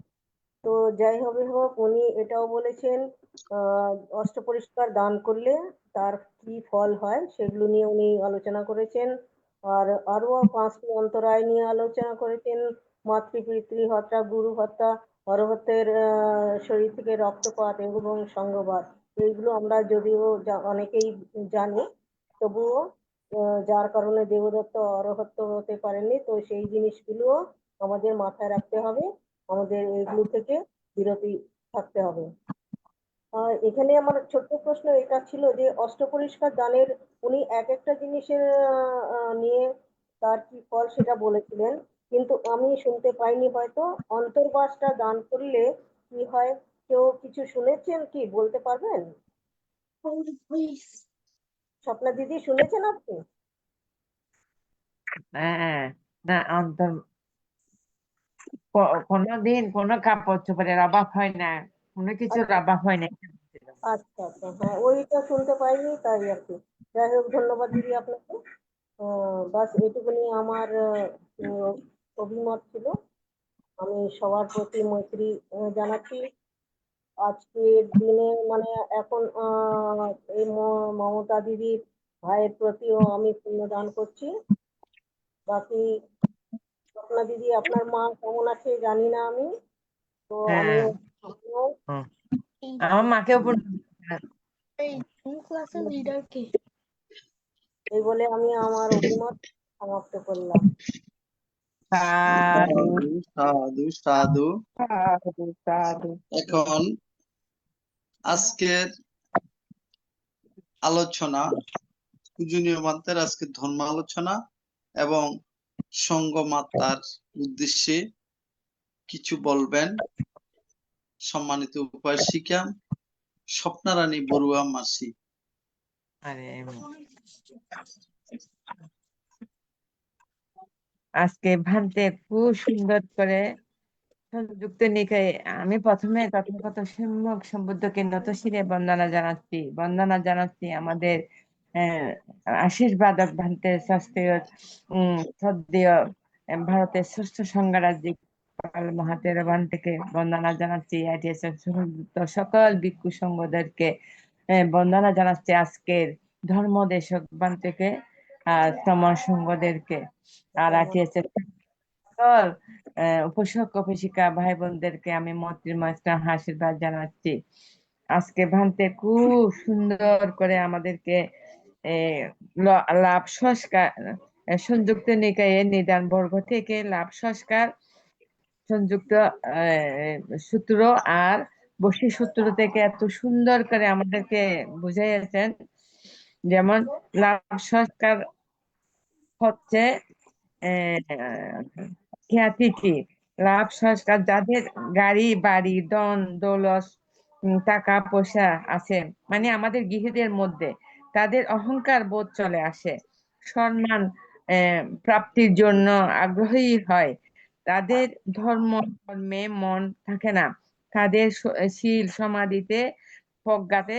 তো যাই হবে হোক, উনি এটাও বলেছেন অষ্টপরিষ্কার দান করলে তার কি ফল হয়, সেগুলো নিয়ে উনি আলোচনা করেছেন। আর আরো 5টি অন্তরায় নিয়ে আলোচনা করেছেন: মাতৃ পিতৃ হত্যা, গুরু হত্যা, হরহত্যের শরীর থেকে রক্তপাত এবং সঙ্গবাদ। এইগুলো আমরা যদিও অনেকেই জানি, তবুও যার কারণে দেবদত্ত অরহত্য হতে পারেননি, তো সেই জিনিসগুলো আমাদের মাথায় রাখতে হবে, আমাদের এগুলো থেকে বিরতি থাকতে হবে। এখানে আমার ছোট্ট প্রশ্ন এটা ছিল যে অষ্টপরিষ্কার দানের উনি এক একটা জিনিসের নিয়ে তার কি ফল সেটা বলেছিলেন, কিন্তু আমি শুনতে পাইনি। হয়তো অন্তর্বাসটা দান করলে কি হয়, কেউ কিছু শুনেছেন কি, বলতে পারবেন? স্বপ্না দিদি, শুনেছেন আপনি? হ্যাঁ, না কোনোদিন কোনো কাপড় চোপড়ের অভাব হয় না, কোনো কিছুর আচ্ছা অভাব হয় না। আচ্ছা আচ্ছা, হ্যাঁ ওইটা শুনতে পাইনি, তাই আর কি। যাই হোক, ধন্যবাদ দিদি আপনাকে। বাস এটুকুনি আমার অভিমত ছিল। আমি সবার প্রতি মৈত্রী জানাচ্ছি। আজকের দিনে মানে এখন এই মমতা দিদির ভাইয়ের প্রতিও আমি পুণ্যদান করছি। বাকি স্বপ্না দিদি, আপনার মা কেমন আছে জানি না আমি, তো হ্যাঁ, আমিও আমার মাকেও এই বলে আমি আমার অভিমত সমাপ্ত করলাম। সাধু সাধু সাধু। সাধু সাধু। এখন আজকের আলোচনা, পূজনীয় মাতার আজকের ধর্ম আলোচনা এবং সঙ্গমাতার উদ্দেশ্যে কিছু বলবেন সম্মানিত উপাসিকা স্বপ্নারানী বড়ুয়া মাসি। আজকে ভান্তে খুব সুন্দর করে সংযুক্ত নিকায়ে আমি প্রথমে তথাগত সম্যক সম্বুদ্ধকে নতশিরে বন্দনা জানাচ্ছি আমাদের আশীর্বাদক ভান্তে শাস্ত্রীয় শ্রদ্ধেয় ভারতের ষষ্ঠ সংঘরাজ্যিক পাল মহাতের ভান্তেকে বন্দনা জানাচ্ছি। সকল ভিক্ষু সংঘদেরকে বন্দনা জানাচ্ছি। আজকের ধর্মদেশক ভান্তেকে আর শ্রমণ সংঘদেরকে আর আইটিএসের সকল উপাসক উপাসিকা ভাই বোনদেরকে আমি মৈত্রীময় আশীর্বাদ জানাচ্ছি। আজকে ভান্তে খুব সুন্দর করে আমাদেরকে লাভ সংস্কার সংযুক্ত নিকায়ে নিদান বর্গ থেকে লাভ সংস্কার সংযুক্ত সূত্র আর বশি সূত্র থেকে এত সুন্দর করে আমাদেরকে বুঝাইয়াছেন। যেমন লাভ সংস্কার হচ্ছে খ্যাতি কি, লাভ সংস্কার যাদের গাড়ি বাড়ি ধন দৌলত টাকা পয়সা আছে, মানে আমাদের গৃহীদের মধ্যে তাদের অহংকার বোধ চলে আসে, সম্মান প্রাপ্তির জন্য আগ্রহী হয়, তাদের ধর্মে মন থাকে না, তাদের শীল সমাধিতে প্রজ্ঞাতে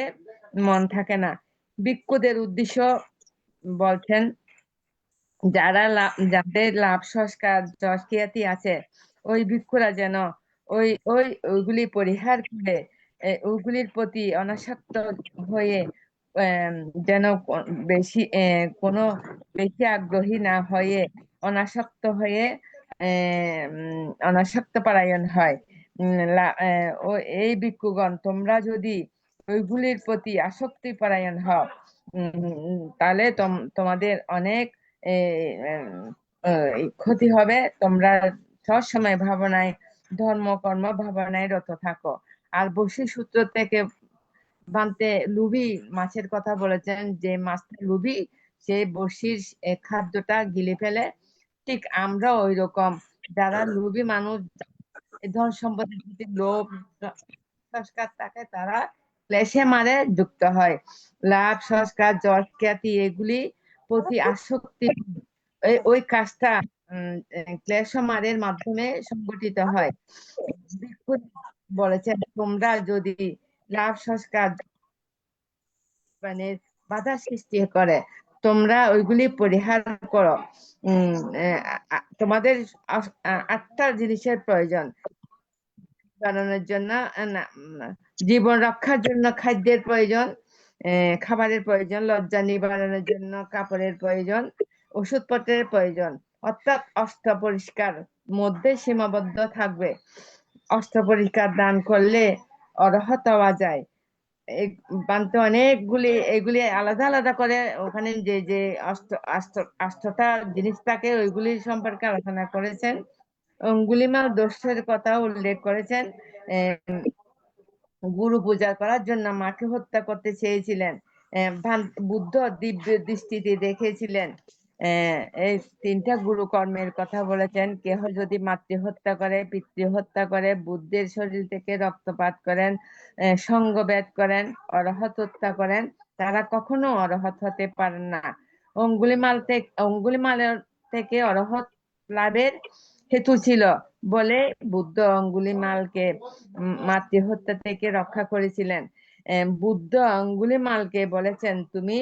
মন থাকে না, ভিক্ষুদের উদ্দেশ্য বলছেন, যাদের লাভ সংস্কার যশ খ্যাতি আছে, ওই ভিক্ষুরা যেন ওইগুলি পরিহার করে ওইগুলির প্রতি অনাসক্ত হয়ে আম, যেন কোনো বেশি আগ্রহী না হয়ে অনাসক্ত হয়ে অনাসক্ত পরায়ণ হয়। এই ভিক্ষুগণ, তোমরা যদি ওইগুলির প্রতি আসক্তি পরায়ণ হও, তাহলে তোমাদের অনেক ক্ষতি হবে। তোমরা সবসময় ভাবনায়, ধর্ম কর্ম ভাবনায় রত থাকো। আর বশি সূত্র থেকে বানতে লুবি মাছের কথা বলেছেন, যে মাছটা লুবি সে বশির খাদ্যটা গিলে ফেলে। ঠিক আমরা ওই রকম, যারা লুবি মানুষ, ধন সম্পদের প্রতি লোভ সংস্কার থাকে, তারা ক্লেশে মারে যুক্ত হয়। লাভ সংস্কার যশ খ্যাতি এগুলি প্রতি আসক্তি, ওই কাজটা ক্লেশ মারের মাধ্যমে সংগঠিত হয়। বলেছেন, তোমরা যদি লাভ সংস্কার মানে বাধা সৃষ্টি করে, তোমরা ওইগুলি পরিহার করো। তোমাদের আটটা জিনিসের প্রয়োজন। বানানোর জন্য জীবন রক্ষার জন্য খাদ্যের প্রয়োজন, খাবারের প্রয়োজন, লজ্জা নিবারণের জন্য কাপড়ের প্রয়োজন, ওষুধপত্রের প্রয়োজন। অর্থাৎ অস্ত্র পরিষ্কার মধ্যে সীমাবদ্ধ থাকবে। অস্ত্র পরিষ্কার দান করলে অরহত হওয়া যায়। বানতে অনেকগুলি এগুলি আলাদা আলাদা করে ওখানে যে যে অস্ত্রটা জিনিস থাকে ওইগুলি সম্পর্কে আলোচনা করেছেন। অঙ্গুলিমাল দোষের কথা উল্লেখ করেছেন। গুরু পূজা করার জন্য মাকে হত্যা করতে চেয়েছিলেন। বুদ্ধ দিব্য দৃষ্টিতে দেখেছিলেন। এই তিনটা গুরু কর্মের কথা বলেছেন। কেহ যদি মাতৃ হত্যা করে, পিতৃ হত্যা করে, বুদ্ধের শরীর থেকে রক্তপাত করেন, সঙ্গবেদ করেন, অরহত হত্যা করেন, তারা কখনো অরহত হতে পারেন না। অঙ্গুলিমালের থেকে অরহত লাভের হেতু ছিল বলে বুদ্ধ অঙ্গুলিমালকে মাতৃ হত্যা থেকে রক্ষা করেছিলেন। বুদ্ধ অঙ্গুলিমালকে বলেছেন, তুমি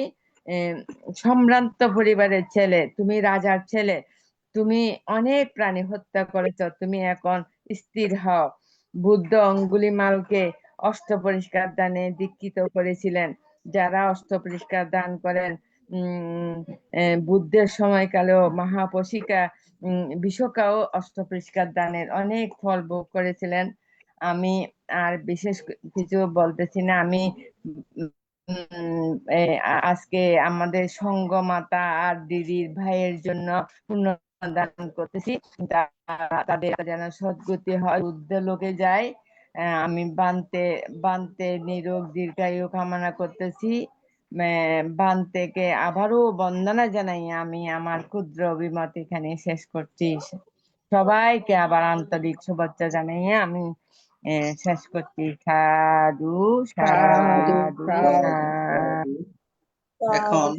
সম্ভ্রান্ত পরিবারের ছেলে, তুমি রাজার ছেলে, তুমি অনেক প্রাণী হত্যা করেছ, তুমি এখন স্থির হও। বুদ্ধ অঙ্গুলিমালকে অস্ত্র পরিষ্কার দানে দীক্ষিত করেছিলেন। যারা অস্ত্র পরিষ্কার দান করেন, বুদ্ধের সময়কালেও মহাপশিকা বিশ্বকাও অস্ত্র পরিষ্কার দানের অনেক ফল ভোগ করেছিলেন। আমি আর বিশেষ কিছু বলতেছি না। আমি আজকে আমাদের সঙ্গ মাতা আর দিদির ভাইয়ের জন্য পুণ্যদান করতেছি, তাদের যেন সদ্গতি হয়, লোকে যায়। আমি বানতে নিরোগ দীর্ঘায়ু কামনা করতেছি। বানতেকে আবারও বন্দনা জানাই আমি আমার ক্ষুদ্র অভিমত এখানে শেষ করছি। সবাইকে আবার আন্তরিক শুভেচ্ছা জানাইয়ে আমি শেষ করছি। সাধু সাধু সাধু সাধু। এখন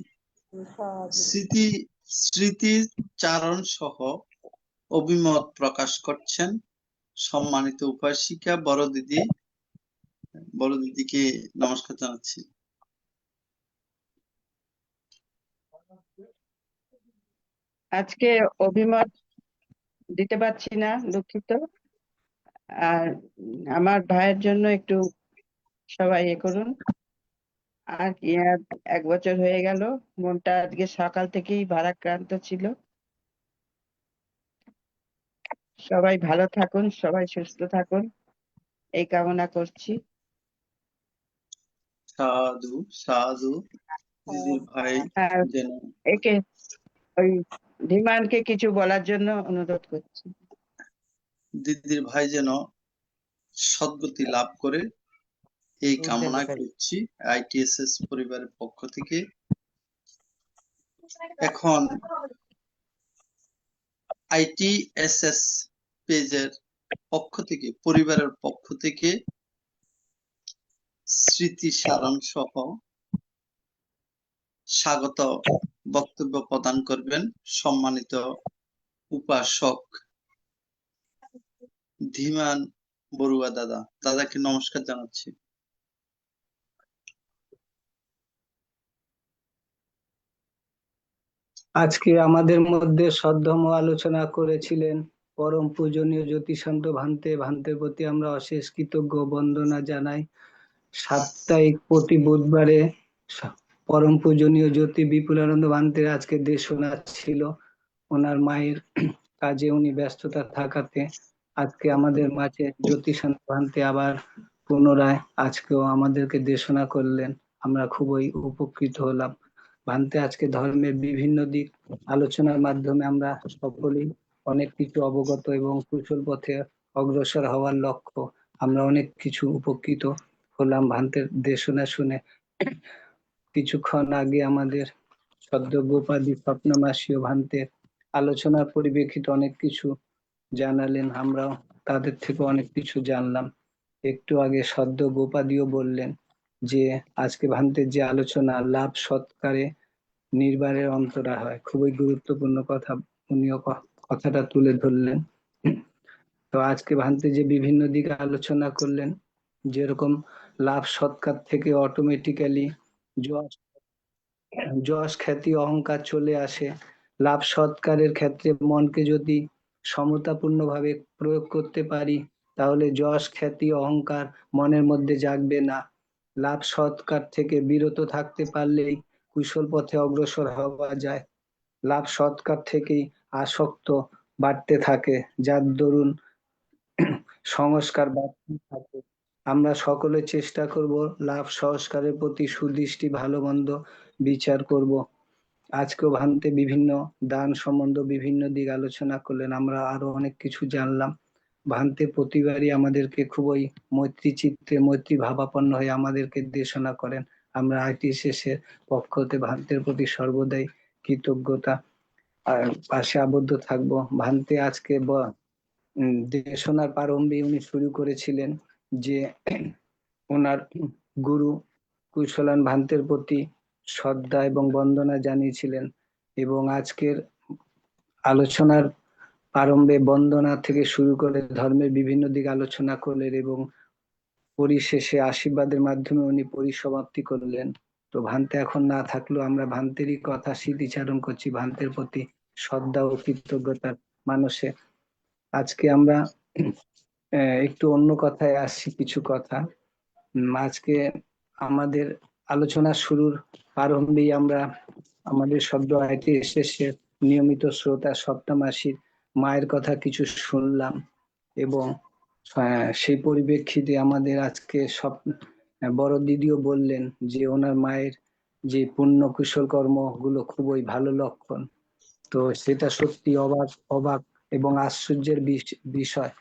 স্মৃতিচারণ সহ অভিমত প্রকাশ করছেন সম্মানিত উপাসিকা বড় দিদিকে নমস্কার জানাচ্ছি। আজকে অভিমত দিতে পারছি না, দুঃখিত। আর আমার ভাইয়ের জন্য একটু সবাই করুন। আর কি, 1 বছর হয়ে গেল, মনটা আজকে সকাল থেকেই ভারাক্রান্ত ছিল। সবাই ভালো থাকুন, সবাই সুস্থ থাকুন, এই কামনা করছি। সাধু সাধু। দিদির ভাই আর যেন একে ওই ধীমানকে কিছু বলার জন্য অনুরোধ করছি। দিদির ভাই যেন সদ্গতি লাভ করে এই কামনা করছি ITSS পরিবারের পক্ষ থেকে। এখন ITSS পেজের পক্ষ থেকে, পরিবারের পক্ষ থেকে স্মৃতি সারণ সহ স্বাগত বক্তব্য প্রদান করবেন সম্মানিত উপাসক ধীমান বড়ুয়া দাদা। দাদাকে নমস্কার জানাচ্ছি। আজকে আমাদের মধ্যে সদ্ধর্ম আলোচনা করেছিলেন পরম পূজনীয় জ্যোতিষান্ত ভান্তে। ভান্তের প্রতি আমরা অশেষ কৃতজ্ঞ বন্দনা জানাই। সাপ্তাহিক প্রতি বুধবারে পরম পূজনীয় জ্যোতি বিপুলানন্দ ভান্তের আজকে দেশনা ছিল। ওনার মায়ের কাজে উনি ব্যস্ততা থাকাতে আজকে আমাদের মাঝে জ্যোতিষান্ত ভান্তে আবার পুনরায় আজকেও আমাদেরকে দেশনা করলেন। আমরা খুবই উপকৃত হলাম। ভান্তে আজকে ধর্মের বিভিন্ন দিক আলোচনার মাধ্যমে আমরা সকলেই অনেক কিছু অবগত এবং কুশল পথে অগ্রসর হওয়ার লক্ষ্য আমরা অনেক কিছু উপকৃত হলাম ভান্তের দেশনা শুনে। কিছুক্ষণ আগে আমাদের সদ্য গোপাদি স্বপ্নমাসীয় ভান্তের আলোচনার পরিপ্রেক্ষিতে অনেক কিছু জানালেন, আমরাও তাদের থেকে অনেক কিছু জানলাম। একটু আগে সদ্য গোপাদিও বললেন যে আজকে ভান্তের যে আলোচনা লাভ সৎকারে নির্বাণের অন্তরা হয়, খুবই গুরুত্বপূর্ণ কথা উনিও কথাটা তুলে ধরলেন। তো আজকে ভান্তে যে বিভিন্ন দিকে আলোচনা করলেন, যেরকম লাভ সৎকার থেকে অটোমেটিক্যালি যশ খ্যাতি অহংকার চলে আসে। লাভ সৎকারের ক্ষেত্রে মনকে যদি সমতাপূর্ণভাবে প্রয়োগ করতে পারি তাহলে যশ খ্যাতি অহংকার মনের মধ্যে জাগবে না। লাভ সৎকার থেকে বিরত থাকতে পারলেই কুশল পথে অগ্রসর হওয়া যায়। লাভ সৎকার থেকেই আসক্ত বাড়তে থাকে, যার দরুন সংস্কার বাড়তে থাকে। আমরা সকলে চেষ্টা করব লাভ সংস্কারের প্রতি সুদৃষ্টি ভালো মন্দ বিচার করব। আজকেও ভান্তে বিভিন্ন দান সম্বন্ধ বিভিন্ন দিক আলোচনা করলেন, আমরা আরো অনেক কিছু জানলাম। ভান্তে প্রতিবারই আমাদেরকে খুবই মৈত্রী চিত্তে মৈত্রী ভাবাপন্ন হয়ে আমাদেরকে দেশনা করেন। আমরা ITSS এর পক্ষ হতে ভান্তের প্রতি সর্বদাই কৃতজ্ঞতা আর পাশে আবদ্ধ থাকব। ভান্তে আজকে দেশনার প্রারম্ভে উনি শুরু করেছিলেন যে ওনার গুরু কুশলান ভান্তের প্রতি শ্রদ্ধা এবং বন্দনা জানিয়েছিলেন, এবং আজকের আলোচনার প্রারম্ভে বন্দনা থেকে শুরু করে ধর্মের বিভিন্ন দিক আলোচনা করলেন এবং পরিশেষে আশীর্বাদের মাধ্যমে উনি পরিসমাপ্তি করলেন। তো ভান্তে এখন না থাকলেও আমরা ভান্তেরই কথা স্মৃতিচারণ করছি, ভান্তের প্রতি শ্রদ্ধা ও কৃতজ্ঞতার মানুষে। আজকে আমরা একটু অন্য কথায় আসছি কিছু কথা। আজকে আমাদের আলোচনা শুরুর প্রারম্ভেই আমরা আমাদের শব্দ ITSS এর নিয়মিত শ্রোতা সপ্তমাসীর মায়ের কথা কিছু শুনলাম, এবং সেই পরিপ্রেক্ষিতে আমাদের আজকে সব বড় দিদিও বললেন যে ওনার মায়ের যে পুণ্য কুশল কর্মগুলো খুবই ভালো লক্ষণ। তো সেটা সত্যি অবাক এবং আশ্চর্যের বিষয়।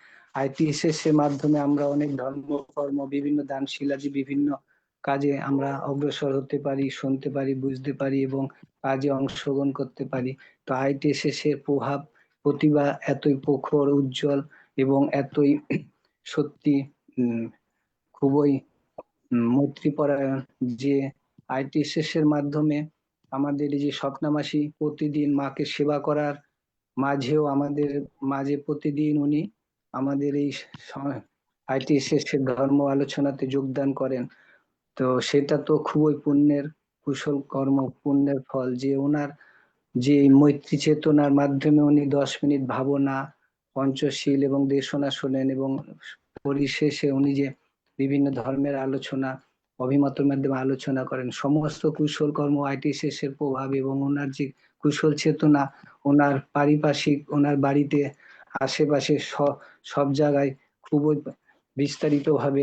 ITSS এর মাধ্যমে আমরা অনেক ধর্মকর্ম বিভিন্ন দানশীলাজি বিভিন্ন কাজে আমরা অগ্রসর হতে পারি, শুনতে পারি, বুঝতে পারি এবং কাজে অংশগ্রহণ করতে পারি। তো ITSS এর প্রভাব প্রতিভা এতই প্রখর উজ্জ্বল এবং এতই সত্যি খুবই মৈত্রীপরায়ণ যে ITSS এর মাধ্যমে আমাদের এই যে স্বপ্নামাসী প্রতিদিন মাকে সেবা করার মাঝেও আমাদের মাঝে প্রতিদিন উনি আমাদের এই ITSS এর ধর্ম আলোচনাতে যোগদান করেন। তো সেটা তো খুবই পুণ্যের কুশল কর্ম, পুণ্যের ফল যে ওনার যে মৈত্রী চেতনার মাধ্যমে উনি 10 মিনিট ভাবনা, পঞ্চশীল এবং দেশনা শোনেন, এবং পরিশেষে উনি যে বিভিন্ন ধর্মের আলোচনা অভিমতের মাধ্যমে আলোচনা করেন। সমস্ত কুশল কর্ম ITSS এর প্রভাব এবং ওনার যে কুশল চেতনা ওনার পারিপার্শ্বিক ওনার বাড়িতে আশেপাশে সব জায়গায় খুবই বিস্তারিত ভাবে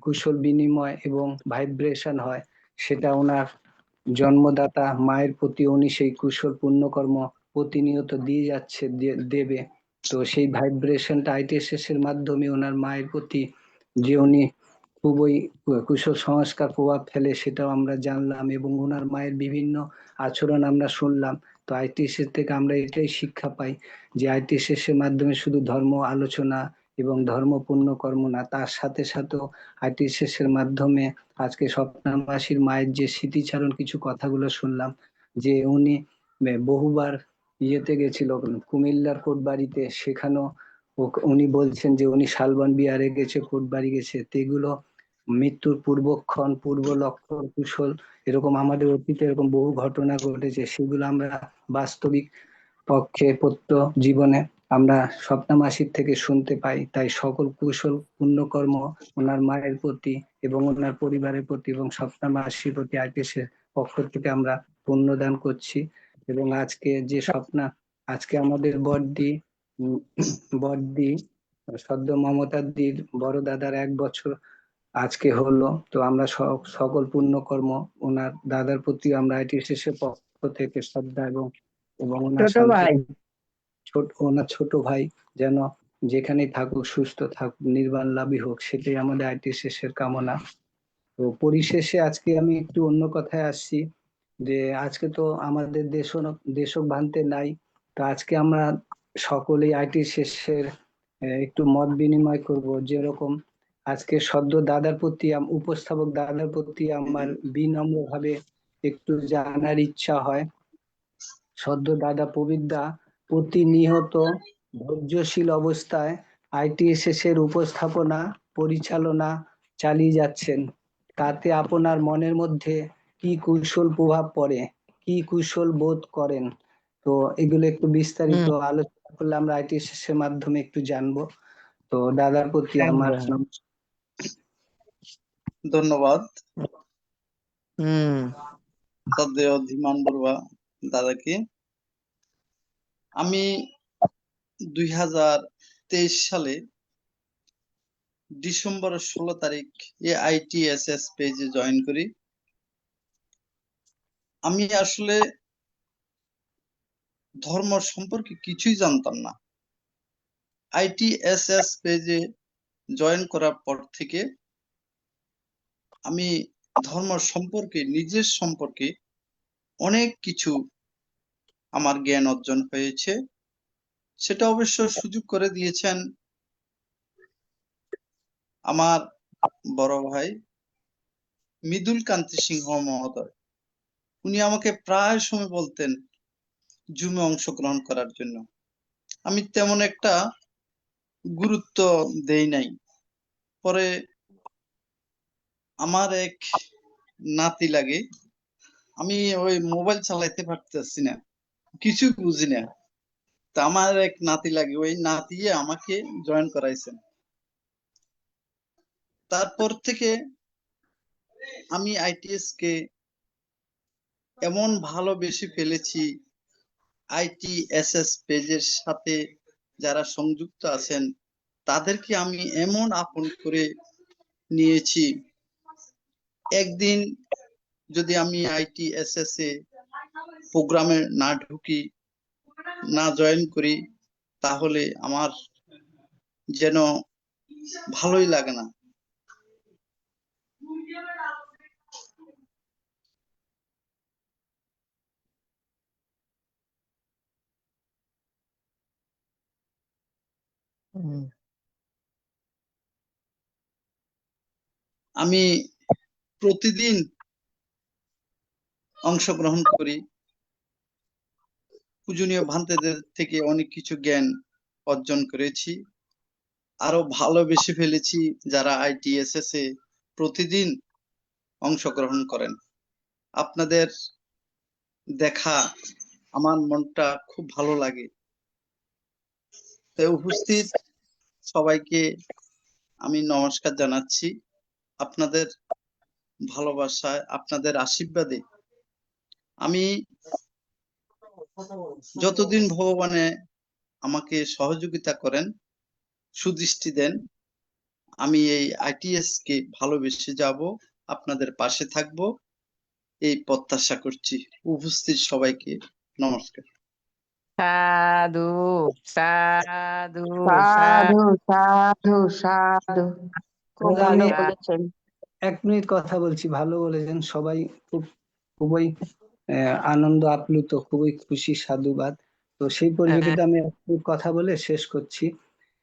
কুশল বিনিময় এবং ভাইব্রেশন হয়। সেটা ওনার জন্মদাতা মায়ের প্রতি উনি সেই কুশল পুণ্যকর্ম প্রতিনিয়ত দিয়ে যাচ্ছে, দেবে। তো সেই ভাইব্রেশনটা ITSS এর মাধ্যমে ওনার মায়ের প্রতি যে উনি খুবই কুশল সংস্কার প্রভাব ফেলে সেটাও আমরা জানলাম, এবং ওনার মায়ের বিভিন্ন আচরণ আমরা শুনলাম। তো ITSS থেকে আমরা এটাই শিক্ষা পাই যে ITSS এর মাধ্যমে শুধু ধর্ম আলোচনা এবং ধর্ম পুণ্য কর্ম না, তার সাথে সাথেও ITSS এর মাধ্যমে আজকে স্বপ্নামাসীর মায়ের যে স্মৃতিচারণ কিছু কথাগুলো শুনলাম, যে উনি বহুবার ইয়েতে গেছিল কুমিল্লার কোটবাড়িতে, সেখানেও উনি বলছেন যে উনি শালবন বিহারে গেছে, কোটবাড়ি গেছে। এগুলো মৃত্যুর পূর্বক্ষণ, পূর্ব লক্ষণ, কুশল, এরকম আমাদের অতীতে এরকম বহু ঘটনা ঘটেছে, সেগুলো আমরা বাস্তবিক পক্ষে প্রত্য জীবনে আমরা স্বপ্নামাসির থেকে শুনতে পাই। তাই সকল কুশল পুণ্যকর্ম ওনার মায়ের প্রতি এবং ওনার পরিবারের প্রতি এবং স্বপ্নামাসির প্রতি আইটিএসের পক্ষ থেকে আমরা পুণ্যদান করছি। এবং আজকে যে আজকে আমাদের বড়দি সদ্য মমতাদির বড় দাদার 1 বছর আজকে হলো। তো আমরা সকল পুণ্যকর্ম ওনার দাদার প্রতি আমরা আইটিএসএস এর পক্ষ থেকে শ্রদ্ধা এবং ওনার ছোট ভাই ওনার ছোট ভাই যেন যেখানেই থাকুক সুস্থ থাকুক, নির্বাণ লাভই হোক, সেটাই আমাদের আইটিএসএস এর কামনা। তো পরিশেষে আজকে আমি একটু অন্য কথায় আসছি, যে আজকে তো আমাদের দেশক ভান্তে নাই। তো আজকে আমরা সকলেই আইটিএসএস এর একটু মত বিনিময় করব। যেরকম আজকে সদ্য দাদার প্রতি উপস্থাপক দাদার প্রতি আমার বিনম্র ভাবে একটু জানার ইচ্ছা হয়। সদ্য দাদা প্রবীরদা প্রতিনিয়ত ধৈর্যশীল অবস্থায় আইটিএসএস এর উপস্থাপনা পরিচালনা চালিয়ে যাচ্ছেন। তাতে আপনার মনের মধ্যে কি কুশল প্রভাব পড়ে, কি কুশল বোধ করেন? তো এগুলো একটু বিস্তারিত আলোচনা করলে আমরা আইটিএসএস এর মাধ্যমে একটু জানবো। তো দাদার প্রতি আমার ধন্যবাদ শ্রদ্ধেয় ধীমান বড়ুয়া দাদাকে। আমি 2023 সালে ডিসেম্বরের 16 তারিখ আইটিএসএস পেজে জয়েন করি। আমি আসলে ধর্ম সম্পর্কে কিছুই জানতাম না। আইটিএসএস পেজে জয়েন করার পর থেকে আমি ধর্ম সম্পর্কে, নিজের সম্পর্কে অনেক কিছু আমার জ্ঞান অর্জন হয়েছে। সেটা অবশ্য সুযোগ করে দিয়েছেন আমার বড় ভাই মৃদুল কান্তি সিংহ মহোদয়। উনি আমাকে প্রায় সময় বলতেন জুমে অংশগ্রহণ করার জন্য। আমি তেমন একটা গুরুত্ব দেই নাই। পরে আমার এক নাতি লাগে, আমি ওই মোবাইল চালাইতে পারতেছি না, কিছু বুঝি না। তা আমার এক নাতি লাগে, ওই নাতি আমাকে জয়েন করাইছেন। তারপর থেকে আমি আইটিএস কে এমন ভালোবেসে ফেলেছি। আইটিএসএস পেজের সাথে যারা সংযুক্ত আছেন তাদেরকে আমি এমন আপন করে নিয়েছি। একদিন যদি আমি আইটিএসএস এ প্রোগ্রামে না ঢুকি, না জয়েন করি, তাহলে আমার যেন ভালোই লাগে না। আমি প্রতিদিন অংশগ্রহণ করি, পূজনীয় ভান্তেদের থেকে অনেক কিছু জ্ঞান অর্জন করেছি, আরো ভালোবেসে ফেলেছি যারা আইটিএসএস এ প্রতিদিন অংশগ্রহণ করেন। আপনাদের দেখা আমার মনটা খুব ভালো লাগে। উপস্থিত সবাইকে আমি নমস্কার জানাচ্ছি। আপনাদের ভালোবাসায়, আপনাদের আশীর্বাদে আমি যতদিন ভগবানে আমাকে সহযোগিতা করেন, সুদৃষ্টি দেন, আমি এই আইটিএস কে ভালোবেসে যাব, আপনাদের পাশে থাকব, এই প্রত্যাশা করছি। উপস্থিত সবাইকে নমস্কার। সাধু সাধু সাধু সাধু সাধু। খুব দাদা, ভালো আমি বলেছেন। 1 মিনিট কথা বলছি। ভালো বলেছেন, সবাই খুবই আনন্দ আপ্লুত, খুবই খুশি, সাধুবাদ। তো সেই পরিপ্রেক্ষিতে আমি একটু কথা বলে শেষ করছি।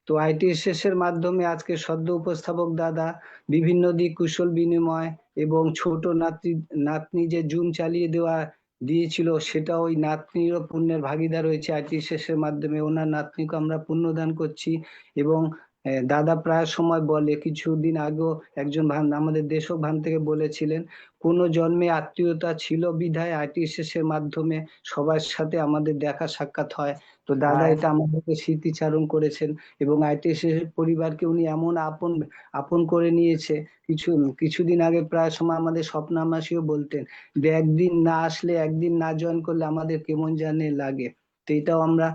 তো আইটিএসএস এর মাধ্যমে আজকে সদ্য উপস্থাপক দাদা বিভিন্ন দিক কুশল বিনিময় এবং ছোট নাতনি যে জুম চালিয়ে দিয়েছিল, সেটা ওই নাতনিরও পুণ্যের ভাগিদার হয়েছে আইটিএসএস এর মাধ্যমে। ওনার নাতনিকে আমরা পুণ্যদান করছি এবং দাদা প্রায় সময় বলে, কিছুদিন আগেও একজন আমাদের দেশক ভান থেকে বলেছিলেন, কোন জন্মে আত্মীয়তা ছিল বিধায় ITSS এর মাধ্যমে সবার সাথে আমাদের দেখা সাক্ষাৎ হয়। তো দাদা এটা আমাদেরকে স্মৃতিচারণ করেছেন এবং ITSS এর পরিবারকে উনি এমন আপন করে নিয়েছে। কিছুদিন আগে প্রায় সময় আমাদের স্বপ্না মাসিও বলতেন যে একদিন না আসলে, একদিন না জয়েন করলে আমাদের কেমন জানে লাগে। তো এটাও আমরা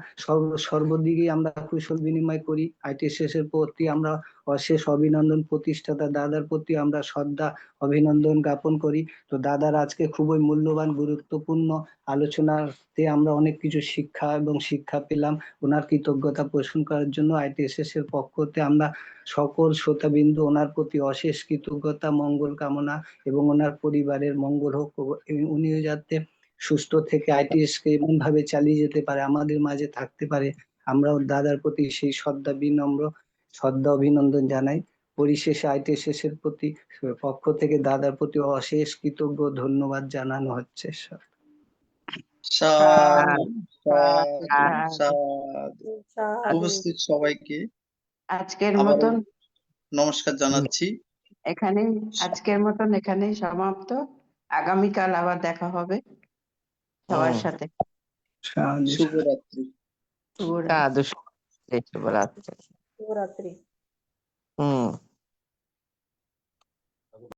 সর্বদিকে আমরা কুশল বিনিময় করি। ITSS এর প্রতি আমরা অশেষ অভিনন্দন, প্রতিষ্ঠাতা দাদার প্রতি আমরা শ্রদ্ধা অভিনন্দন জ্ঞাপন করি। তো দাদার আজকে খুবই মূল্যবান গুরুত্বপূর্ণ আলোচনাতে আমরা অনেক কিছু শিক্ষা পেলাম। ওনার কৃতজ্ঞতা পোষণ করার জন্য ITSS এর পক্ষতে আমরা সকল শ্রোতাবিন্দু ওনার প্রতি অশেষ কৃতজ্ঞতা, মঙ্গল কামনা এবং ওনার পরিবারের মঙ্গল হোক। উনিও যাতে সুস্থ থেকে ITSS কে এমন ভাবে চালিয়ে যেতে পারে, আমাদের মাঝে থাকতে পারে, আমরাও দাদার প্রতি সেই শ্রদ্ধা অভিনন্দন জানাই। পরিশেষে ITSS এর পক্ষ থেকে দাদার প্রতি অশেষ কৃতজ্ঞ ধন্যবাদ জানানো হচ্ছে। সাধু সাধু সাধু। সাধু। সাধু। উপস্থিত সবাইকে আজকের আবারও মতন নমস্কার জানাচ্ছি। আজকের মতন এখানেই সমাপ্ত। আগামীকাল আবার দেখা হবে সবার সাথে। শুভরাত্রি। শুভরাত্রি। শুভরাত্রি। শুভরাত্রি। হুম।